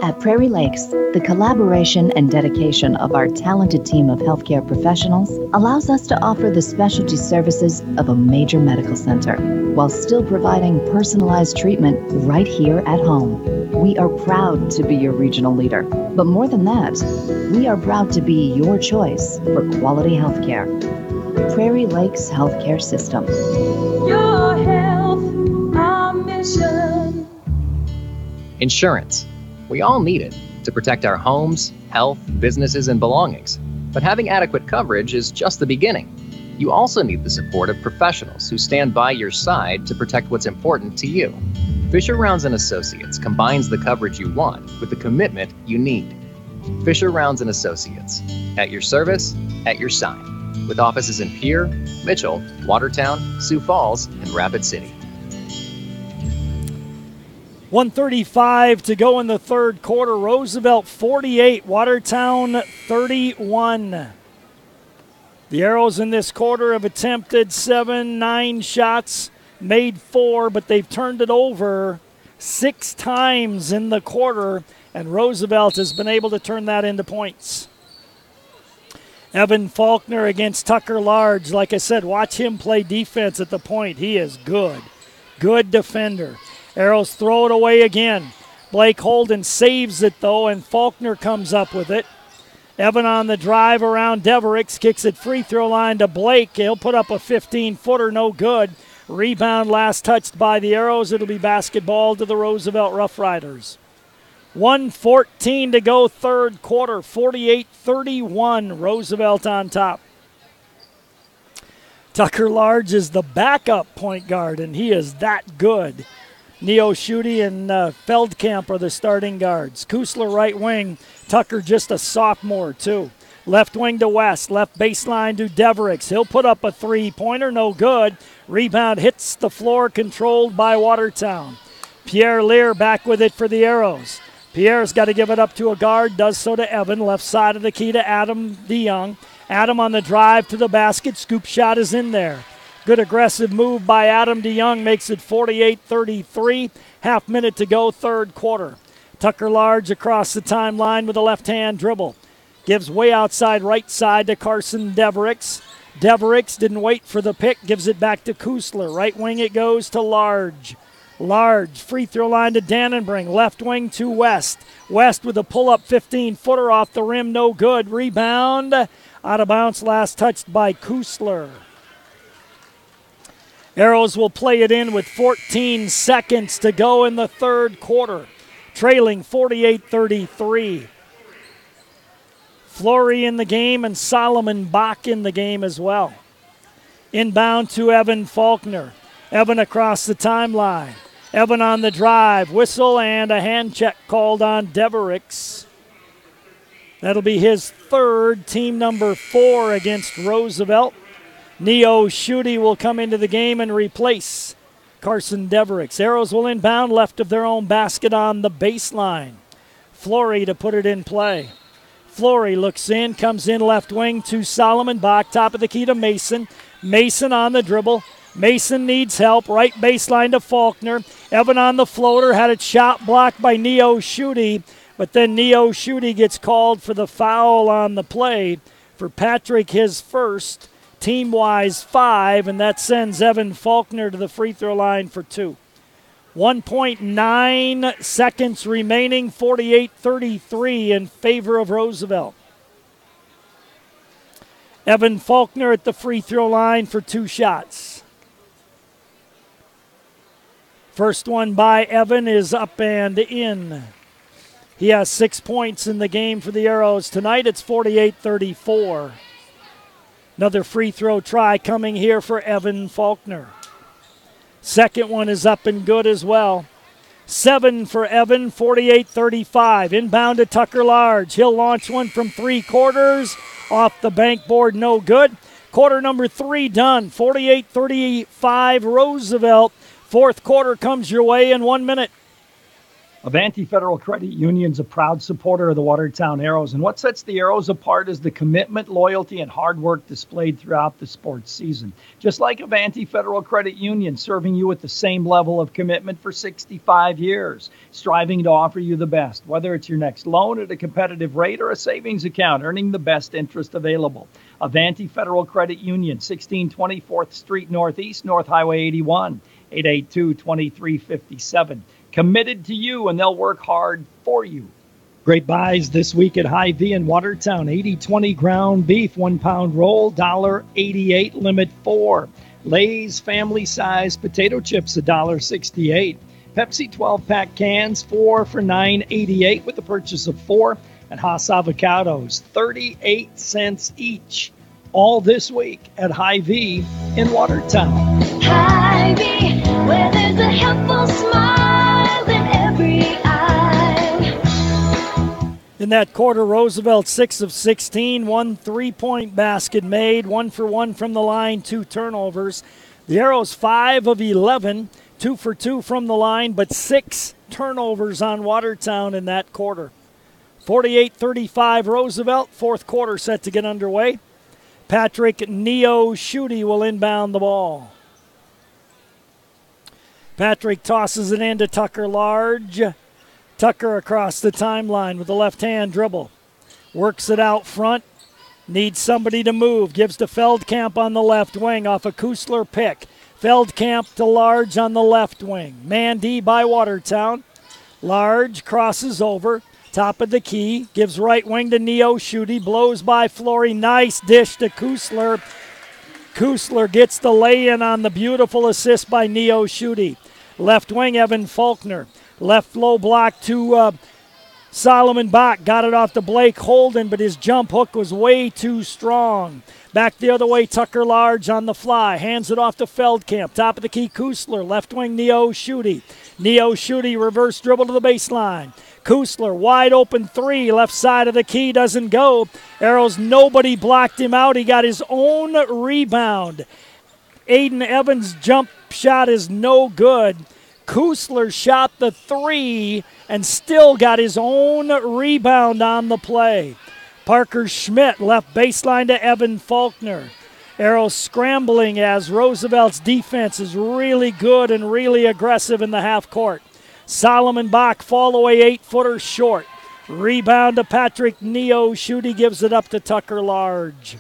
At Prairie Lakes, the collaboration and dedication of our talented team of healthcare professionals allows us to offer the specialty services of a major medical center while still providing personalized treatment right here at home. We are proud to be your regional leader, but more than that, we are proud to be your choice for quality healthcare. Prairie Lakes Healthcare System. Your health, our mission. Insurance. We all need it to protect our homes, health, businesses, and belongings. But having adequate coverage is just the beginning. You also need the support of professionals who stand by your side to protect what's important to you. Fisher Rounds & Associates combines the coverage you want with the commitment you need. Fisher Rounds & Associates. At your service, at your side. With offices in Pierre, Mitchell, Watertown, Sioux Falls, and Rapid City. 1:35 to go in the third quarter. Roosevelt 48, Watertown 31. The Arrows in this quarter have attempted 9 shots, made 4, but they've turned it over 6 times in the quarter, and Roosevelt has been able to turn that into points. Evan Faulkner against Tucker Large. Like I said, watch him play defense at the point. He is good. Good defender. Arrows throw it away again. Blake Holden saves it, though, and Faulkner comes up with it. Evan on the drive around Devericks, kicks it free throw line to Blake. He'll put up a 15-footer, no good. Rebound last touched by the Arrows. It'll be basketball to the Roosevelt Rough Riders. 1:14 to go, third quarter, 48-31, Roosevelt on top. Tucker Large is the backup point guard, and he is that good. Neo Schutte and Feldkamp are the starting guards. Kusler right wing, Tucker just a sophomore too. Left wing to West, left baseline to Devericks. He'll put up a three-pointer, no good. Rebound hits the floor, controlled by Watertown. Pierre Lear back with it for the Arrows. Pierre's got to give it up to a guard, does so to Evan. Left side of the key to Adam DeYoung. Adam on the drive to the basket, scoop shot is in there. Good aggressive move by Adam DeYoung, makes it 48-33. Half minute to go, third quarter. Tucker Large across the timeline with a left-hand dribble. Gives way outside right side to Carson Devericks. Devericks didn't wait for the pick, gives it back to Kusler. Right wing it goes to Large. Large, free throw line to Dannenbring. Left wing to West. West with a pull-up 15-footer off the rim, no good. Rebound, out of bounds, last touched by Kusler. Arrows will play it in with 14 seconds to go in the third quarter, trailing 48-33. Flory in the game and Solomon Bach in the game as well. Inbound to Evan Faulkner. Evan across the timeline. Evan on the drive. Whistle and a hand check called on Devericks. That'll be his third, team number 4 against Roosevelt. Neo Schutte will come into the game and replace Carson Devericks. Arrows will inbound left of their own basket on the baseline. Flory to put it in play. Flory looks in, comes in left wing to Solomon Bach, top of the key to Mason. Mason on the dribble. Mason needs help, right baseline to Faulkner. Evan on the floater, had it shot blocked by Neo Schutte, but then Neo Schutte gets called for the foul on the play. For Patrick, his first, team-wise 5, and that sends Evan Faulkner to the free throw line for 2. 1.9 seconds remaining, 48-33 in favor of Roosevelt. Evan Faulkner at the free throw line for 2 shots. First one by Evan is up and in. He has 6 points in the game for the Arrows. Tonight it's 48-34. Another free throw try coming here for Evan Faulkner. Second one is up and good as well. 7 for Evan, 48-35. Inbound to Tucker Large. He'll launch one from 3/4. Off the bank board, no good. Quarter number 3 done. 48-35 Roosevelt. Fourth quarter comes your way in 1 minute. Avanti Federal Credit Union's a proud supporter of the Watertown Arrows, and what sets the Arrows apart is the commitment, loyalty, and hard work displayed throughout the sports season. Just like Avanti Federal Credit Union, serving you with the same level of commitment for 65 years, striving to offer you the best, whether it's your next loan at a competitive rate or a savings account, earning the best interest available. Avanti Federal Credit Union, 1620 4th Street Northeast, North Highway 81, 882-2357. Committed to you, and they'll work hard for you. Great buys this week at Hy-Vee in Watertown. 80/20 ground beef, 1 pound roll, $1.88, limit 4. Lay's family size potato chips, $1.68. Pepsi 12-pack cans, 4 for $9.88 with the purchase of 4. And Haas avocados, 38 cents each. All this week at Hy-Vee in Watertown. Hy-Vee, where there's a helpful smile in every eye. In that quarter, Roosevelt 6 of 16, 1 3-point basket made, 1 for 1 from the line, 2 turnovers. The Arrows 5 of 11, 2 for 2 from the line, but 6 turnovers on Watertown in that quarter. 48-35 Roosevelt, fourth quarter set to get underway. Patrick Neo-Schutte will inbound the ball. Patrick tosses it into Tucker Large. Tucker across the timeline with the left-hand dribble. Works it out front. Needs somebody to move. Gives to Feldkamp on the left wing off a Kusler pick. Feldkamp to Large on the left wing. Man D by Watertown. Large crosses over. Top of the key. Gives right wing to Neo-Schutte. Blows by Flory. Nice dish to Kusler. Kusler gets the lay-in on the beautiful assist by Neo-Schutte. Left wing, Evan Faulkner. Left low block to Solomon Bach. Got it off to Blake Holden, but his jump hook was way too strong. Back the other way, Tucker Large on the fly. Hands it off to Feldkamp. Top of the key, Kusler. Left wing, Neo-Schutte. Neo-Schutte reverse dribble to the baseline. Kusler, wide open three, left side of the key, doesn't go. Arrows, nobody blocked him out. He got his own rebound. Aiden Evans' jump shot is no good. Kusler shot the three and still got his own rebound on the play. Parker Schmidt left baseline to Evan Faulkner. Arrows scrambling as Roosevelt's defense is really good and really aggressive in the half court. Solomon Bach, fall away 8-footer short. Rebound to Patrick Neo-Schutte, gives it up to Tucker Large.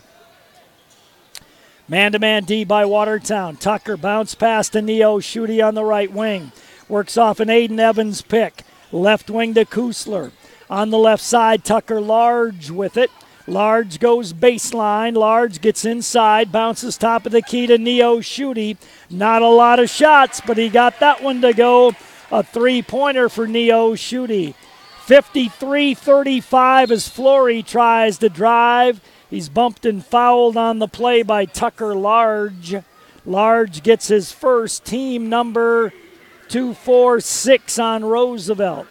Man-to-man D by Watertown. Tucker bounce pass to Neo-Schutte on the right wing. Works off an Aiden Evans pick. Left wing to Kusler. On the left side, Tucker Large with it. Large goes baseline. Large gets inside. Bounces top of the key to Neo-Schutte. Not a lot of shots, but he got that one to go. A three-pointer for Neo-Schutte. 53-35 as Flory tries to drive. He's bumped and fouled on the play by Tucker Large. Large gets his first, team number 246 on Roosevelt.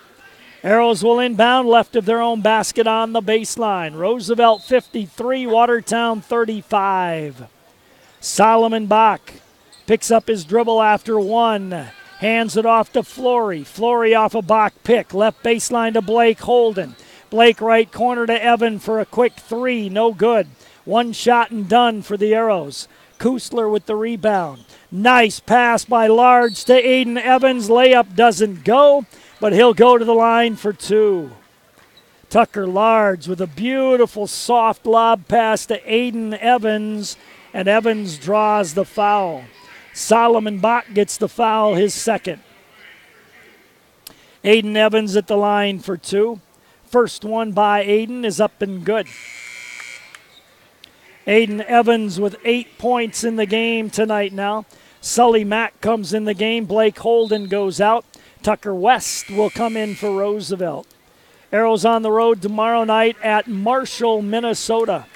Arrows will inbound left of their own basket on the baseline. Roosevelt 53, Watertown 35. Solomon Bach picks up his dribble after one. Hands it off to Flory. Flory off a Bach pick. Left baseline to Blake Holden. Blake right corner to Evan for a quick three. No good. One shot and done for the Arrows. Kusler with the rebound. Nice pass by Large to Aiden Evans. Layup doesn't go, but he'll go to the line for two. Tucker Large with a beautiful soft lob pass to Aiden Evans, and Evans draws the foul. Solomon Bach gets the foul, his second. Aiden Evans at the line for two. First one by Aiden is up and good. Aiden Evans with 8 points in the game tonight now. Sully Mack comes in the game. Blake Holden goes out. Tucker West will come in for Roosevelt. Arrows on the road tomorrow night at Marshall, Minnesota.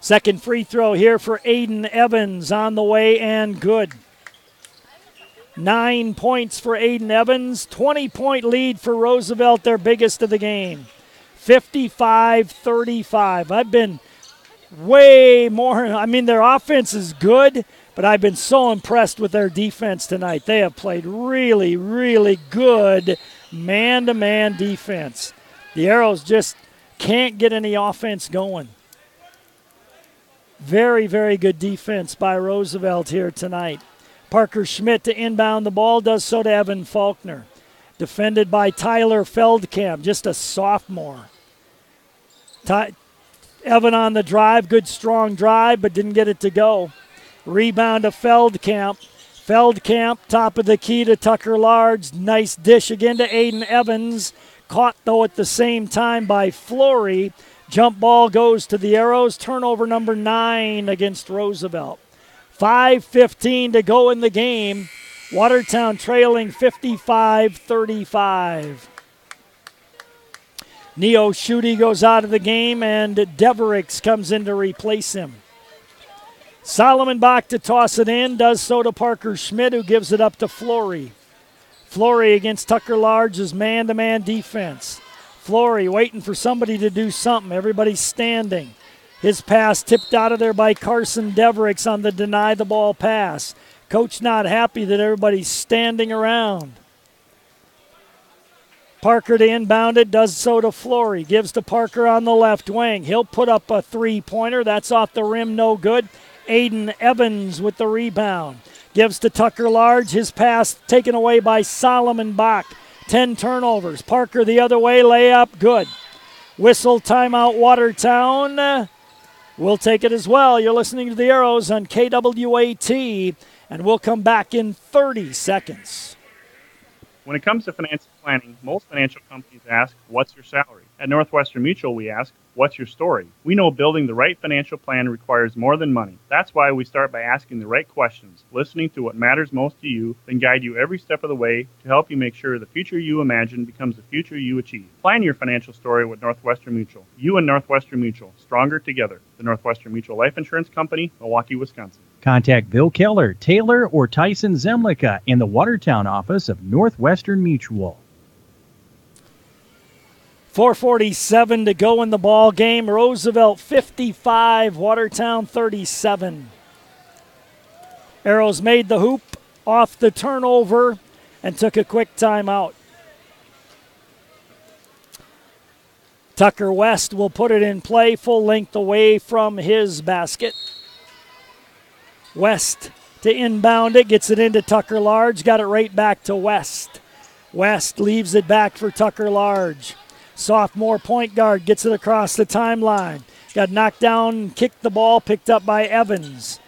Second free throw here for Aiden Evans on the way and good. 9 points for Aiden Evans. 20-point lead for Roosevelt, their biggest of the game. 55-35. I've been way more. I mean, their offense is good, but I've been so impressed with their defense tonight. They have played really, really good man-to-man defense. The Arrows just can't get any offense going. Very, very good defense by Roosevelt here tonight. Parker Schmidt to inbound the ball, does so to Evan Faulkner. Defended by Tyler Feldkamp, just a sophomore. Evan on the drive, good strong drive, but didn't get it to go. Rebound to Feldkamp. Feldkamp, top of the key to Tucker Large. Nice dish again to Aiden Evans. Caught, though, at the same time by Flory. Jump ball goes to the Arrows. Turnover number 9 against Roosevelt. 5:15 to go in the game. Watertown trailing 55-35. Neo-Schutte goes out of the game, and Deverix comes in to replace him. Solomon Bach to toss it in, does so to Parker Schmidt, who gives it up to Flory. Flory against Tucker Large's man-to-man defense. Flory waiting for somebody to do something. Everybody's standing. His pass tipped out of there by Carson Deverix on the deny-the-ball pass. Coach not happy that everybody's standing around. Parker to inbound it, does so to Flory. Gives to Parker on the left wing. He'll put up a three-pointer. That's off the rim, no good. Aiden Evans with the rebound. Gives to Tucker Large. His pass taken away by Solomon Bach. 10 turnovers. Parker the other way, layup, good. Whistle, timeout, Watertown. We'll take it as well. You're listening to the Arrows on KWAT, and we'll come back in 30 seconds. When it comes to financial planning, most financial companies ask, what's your salary? At Northwestern Mutual, we ask, what's your story? We know building the right financial plan requires more than money. That's why we start by asking the right questions, listening to what matters most to you, then guide you every step of the way to help you make sure the future you imagine becomes the future you achieve. Plan your financial story with Northwestern Mutual. You and Northwestern Mutual, stronger together. The Northwestern Mutual Life Insurance Company, Milwaukee, Wisconsin. Contact Bill Keller, Taylor, or Tyson Zemlicka in the Watertown office of Northwestern Mutual. 4:47 to go in the ball game. Roosevelt 55, Watertown 37. Arrows made the hoop off the turnover and took a quick timeout. Tucker West will put it in play, full length away from his basket. West to inbound it, gets it into Tucker Large, got it right back to West. West leaves it back for Tucker Large. Sophomore point guard gets it across the timeline. Got knocked down, kicked the ball, picked up by Evans.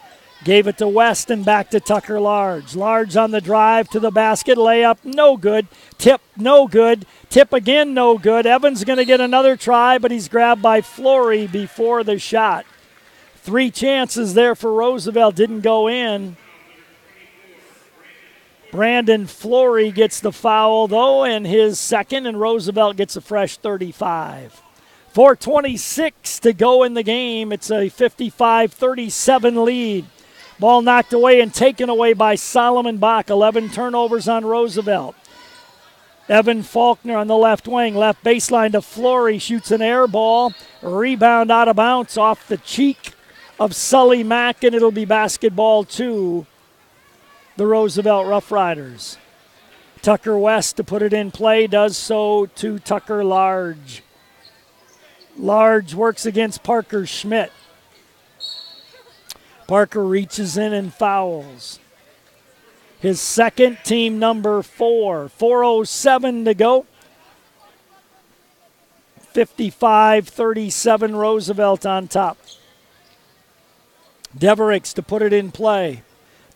Gave it to West and back to Tucker Large. Large on the drive to the basket, layup, no good. Tip, no good. Tip again, no good. Evans going to get another try, but he's grabbed by Flory before the shot. 3 chances there for Roosevelt, didn't go in. Brandon Flory gets the foul, though, and his second, and Roosevelt gets a fresh 35. 4:26 to go in the game. It's a 55-37 lead. Ball knocked away and taken away by Solomon Bach. 11 turnovers on Roosevelt. Evan Faulkner on the left wing, left baseline to Flory, shoots an air ball. Rebound out of bounds off the cheek of Sully Mack, and it'll be basketball to the Roosevelt Rough Riders. Tucker West to put it in play, does so to Tucker Large. Large works against Parker Schmidt. Parker reaches in and fouls. His second, team number 4. 4:07 to go. 55-37 Roosevelt on top. Devericks to put it in play.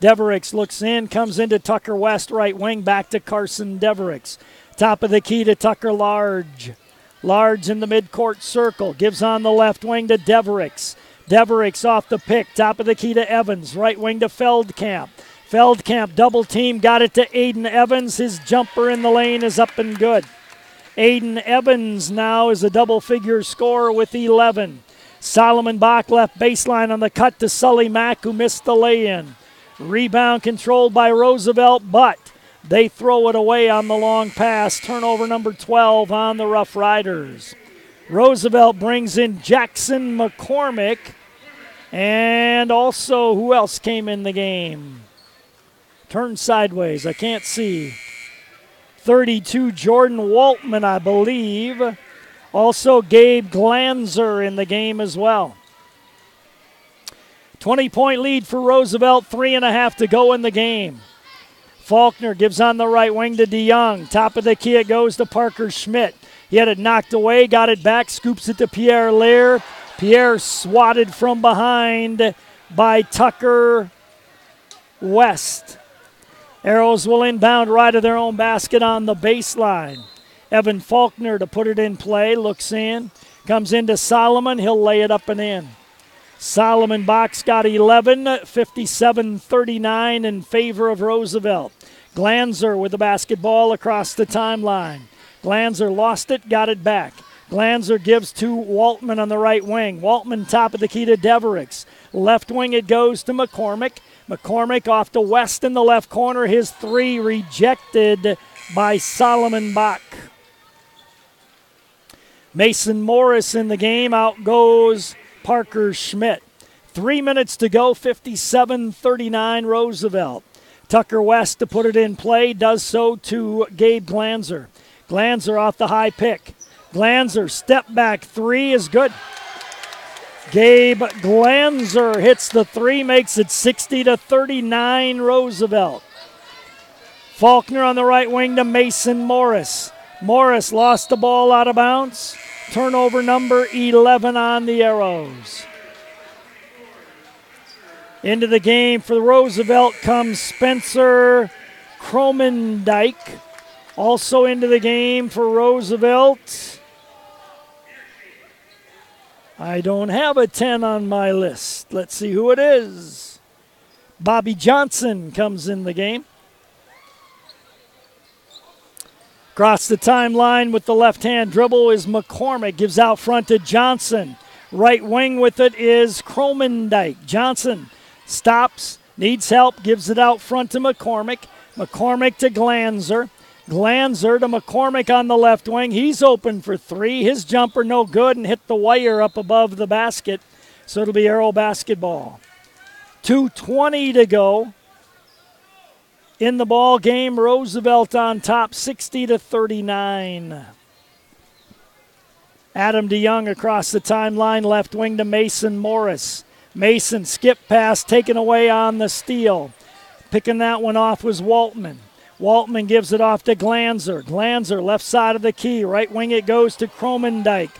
Devericks looks in, comes into Tucker West, right wing, back to Carson Devericks. Top of the key to Tucker Large. Large in the midcourt circle, gives on the left wing to Devericks. Devericks off the pick, top of the key to Evans, right wing to Feldkamp. Feldkamp double team, got it to Aiden Evans. His jumper in the lane is up and good. Aiden Evans now is a double-figure scorer with 11. Solomon Bach left baseline on the cut to Sully Mack, who missed the lay-in. Rebound controlled by Roosevelt, but they throw it away on the long pass. Turnover number 12 on the Rough Riders. Roosevelt brings in Jackson McCormick. And also, who else came in the game? Turn sideways, I can't see. 32, Jordan Waltman, I believe. Also, Gabe Glanzer in the game as well. 20-point lead for Roosevelt, 3.5 to go in the game. Faulkner gives on the right wing to DeYoung. Top of the key, it goes to Parker Schmidt. He had it knocked away, got it back, scoops it to Pierre Lear. Pierre swatted from behind by Tucker West. Arrows will inbound right of their own basket on the baseline. Evan Faulkner to put it in play, looks in, comes into Solomon, he'll lay it up and in. Solomon Bach's got 11, 57-39 in favor of Roosevelt. Glanzer with the basketball across the timeline. Glanzer lost it, got it back. Glanzer gives to Waltman on the right wing. Waltman top of the key to Devericks. Left wing it goes to McCormick. McCormick off to West in the left corner. His three rejected by Solomon Bach. Mason Morris in the game. Out goes Parker Schmidt. 3 minutes to go, 57-39 Roosevelt. Tucker West to put it in play, does so to Gabe Glanzer. Glanzer off the high pick. Glanzer, step back three is good. Gabe Glanzer hits the three, makes it 60-39 Roosevelt. Faulkner on the right wing to Mason Morris. Morris lost the ball out of bounds. Turnover number 11 on the Arrows. Into the game for Roosevelt comes Spencer Kromendijk. Also into the game for Roosevelt. I don't have a 10 on my list. Let's see who it is. Bobby Johnson comes in the game. Across the timeline with the left-hand dribble is McCormick. Gives out front to Johnson. Right wing with it is Kromendijk. Johnson stops, needs help, gives it out front to McCormick. McCormick to Glanzer. Glanzer to McCormick on the left wing. He's open for three. His jumper no good and hit the wire up above the basket. So it'll be Arrow basketball. 2:20 to go. In the ball game, Roosevelt on top, 60-39. Adam DeYoung across the timeline, left wing to Mason Morris. Mason skip pass taken away on the steal. Picking that one off was Waltman. Waltman gives it off to Glanzer. Glanzer left side of the key. Right wing it goes to Kromendijk.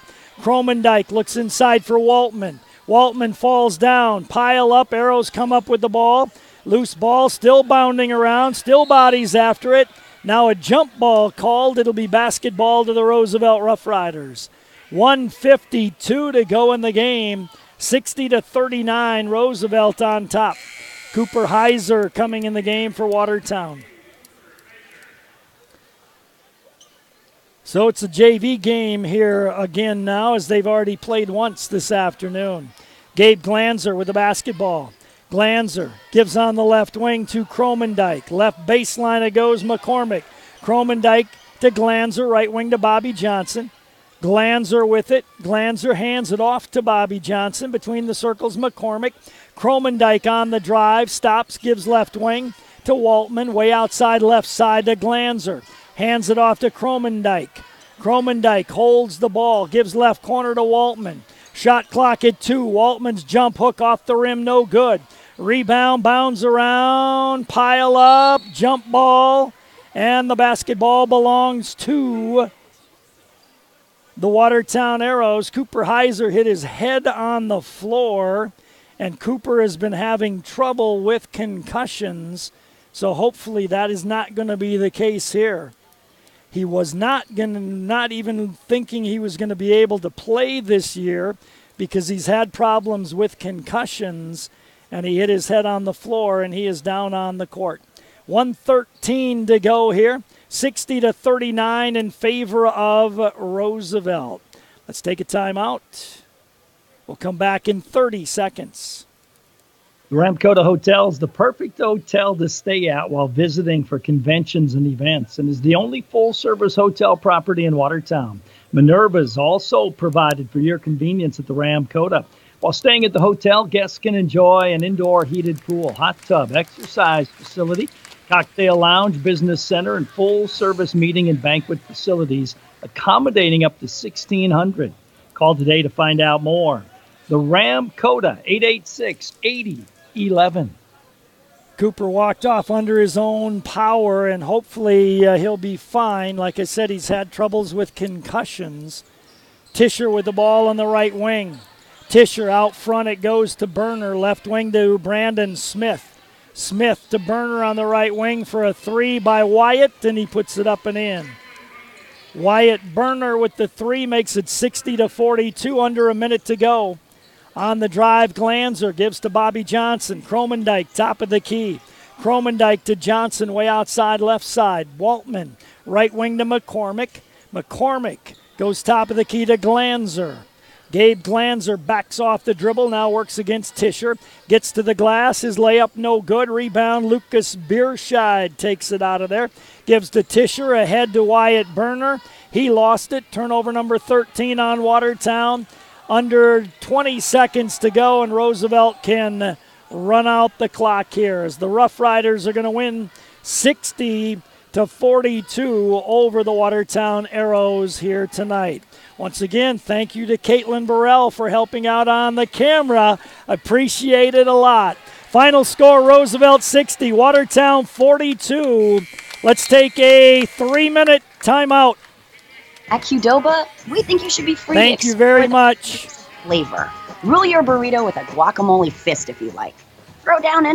Kromendijk looks inside for Waltman. Waltman falls down. Pile up. Arrows come up with the ball. Loose ball still bounding around. Still bodies after it. Now a jump ball called. It'll be basketball to the Roosevelt Rough Riders. 1:52 to go in the game. 60-39. Roosevelt on top. Cooper Heiser coming in the game for Watertown. So it's a JV game here again now, as they've already played once this afternoon. Gabe Glanzer with the basketball. Glanzer gives on the left wing to Kromendijk. Left baseline it goes McCormick. Kromendijk to Glanzer, right wing to Bobby Johnson. Glanzer with it. Glanzer hands it off to Bobby Johnson. Between the circles, McCormick. Kromendijk on the drive, stops, gives left wing to Waltman. Way outside left side to Glanzer. Hands it off to Kromendijk. Kromendijk holds the ball, gives left corner to Waltman. Shot clock at 2. Waltman's jump hook off the rim, no good. Rebound, bounds around, pile up, jump ball, and the basketball belongs to the Watertown Arrows. Cooper Heiser hit his head on the floor, and Cooper has been having trouble with concussions, so hopefully that is not going to be the case here. He was not even thinking he was going to be able to play this year because he's had problems with concussions, and he hit his head on the floor, and he is down on the court. 1:13 to go here. 60-39 in favor of Roosevelt. Let's take a timeout. We'll come back in 30 seconds. The Ramkota Hotel is the perfect hotel to stay at while visiting for conventions and events, and is the only full-service hotel property in Watertown. Minerva is also provided for your convenience at the Ramkota. While staying at the hotel, guests can enjoy an indoor heated pool, hot tub, exercise facility, cocktail lounge, business center, and full-service meeting and banquet facilities, accommodating up to 1,600. Call today to find out more. The Ramkota, 886-8011. Cooper walked off under his own power, and hopefully he'll be fine. Like I said, he's had troubles with concussions. Tischer with the ball on the right wing. Tischer out front, it goes to Berner. Left wing to Brandon Smith. Smith to Berner on the right wing for a three by Wyatt, and he puts it up and in. Wyatt Berner with the three makes it 60-42, under a minute to go. On the drive, Glanzer gives to Bobby Johnson. Kromendijk, top of the key. Kromendijk to Johnson, way outside left side. Waltman, right wing to McCormick. McCormick goes top of the key to Glanzer. Gabe Glanzer backs off the dribble, now works against Tischer. Gets to the glass, his layup no good. Rebound, Lucas Bierscheid takes it out of there. Gives to Tischer, ahead to Wyatt Berner. He lost it, turnover number 13 on Watertown. Under 20 seconds to go, and Roosevelt can run out the clock here as the Rough Riders are going to win 60 40-42 over the Watertown Arrows here tonight. Once again, thank you to Caitlin Burrell for helping out on the camera. Appreciate it a lot. Final score, Roosevelt 60, Watertown 42. Let's take a 3-minute timeout. At Qdoba, we think you should be free Thank to you very explore much. the flavor. Rule your burrito with a guacamole fist if you like. Throw down any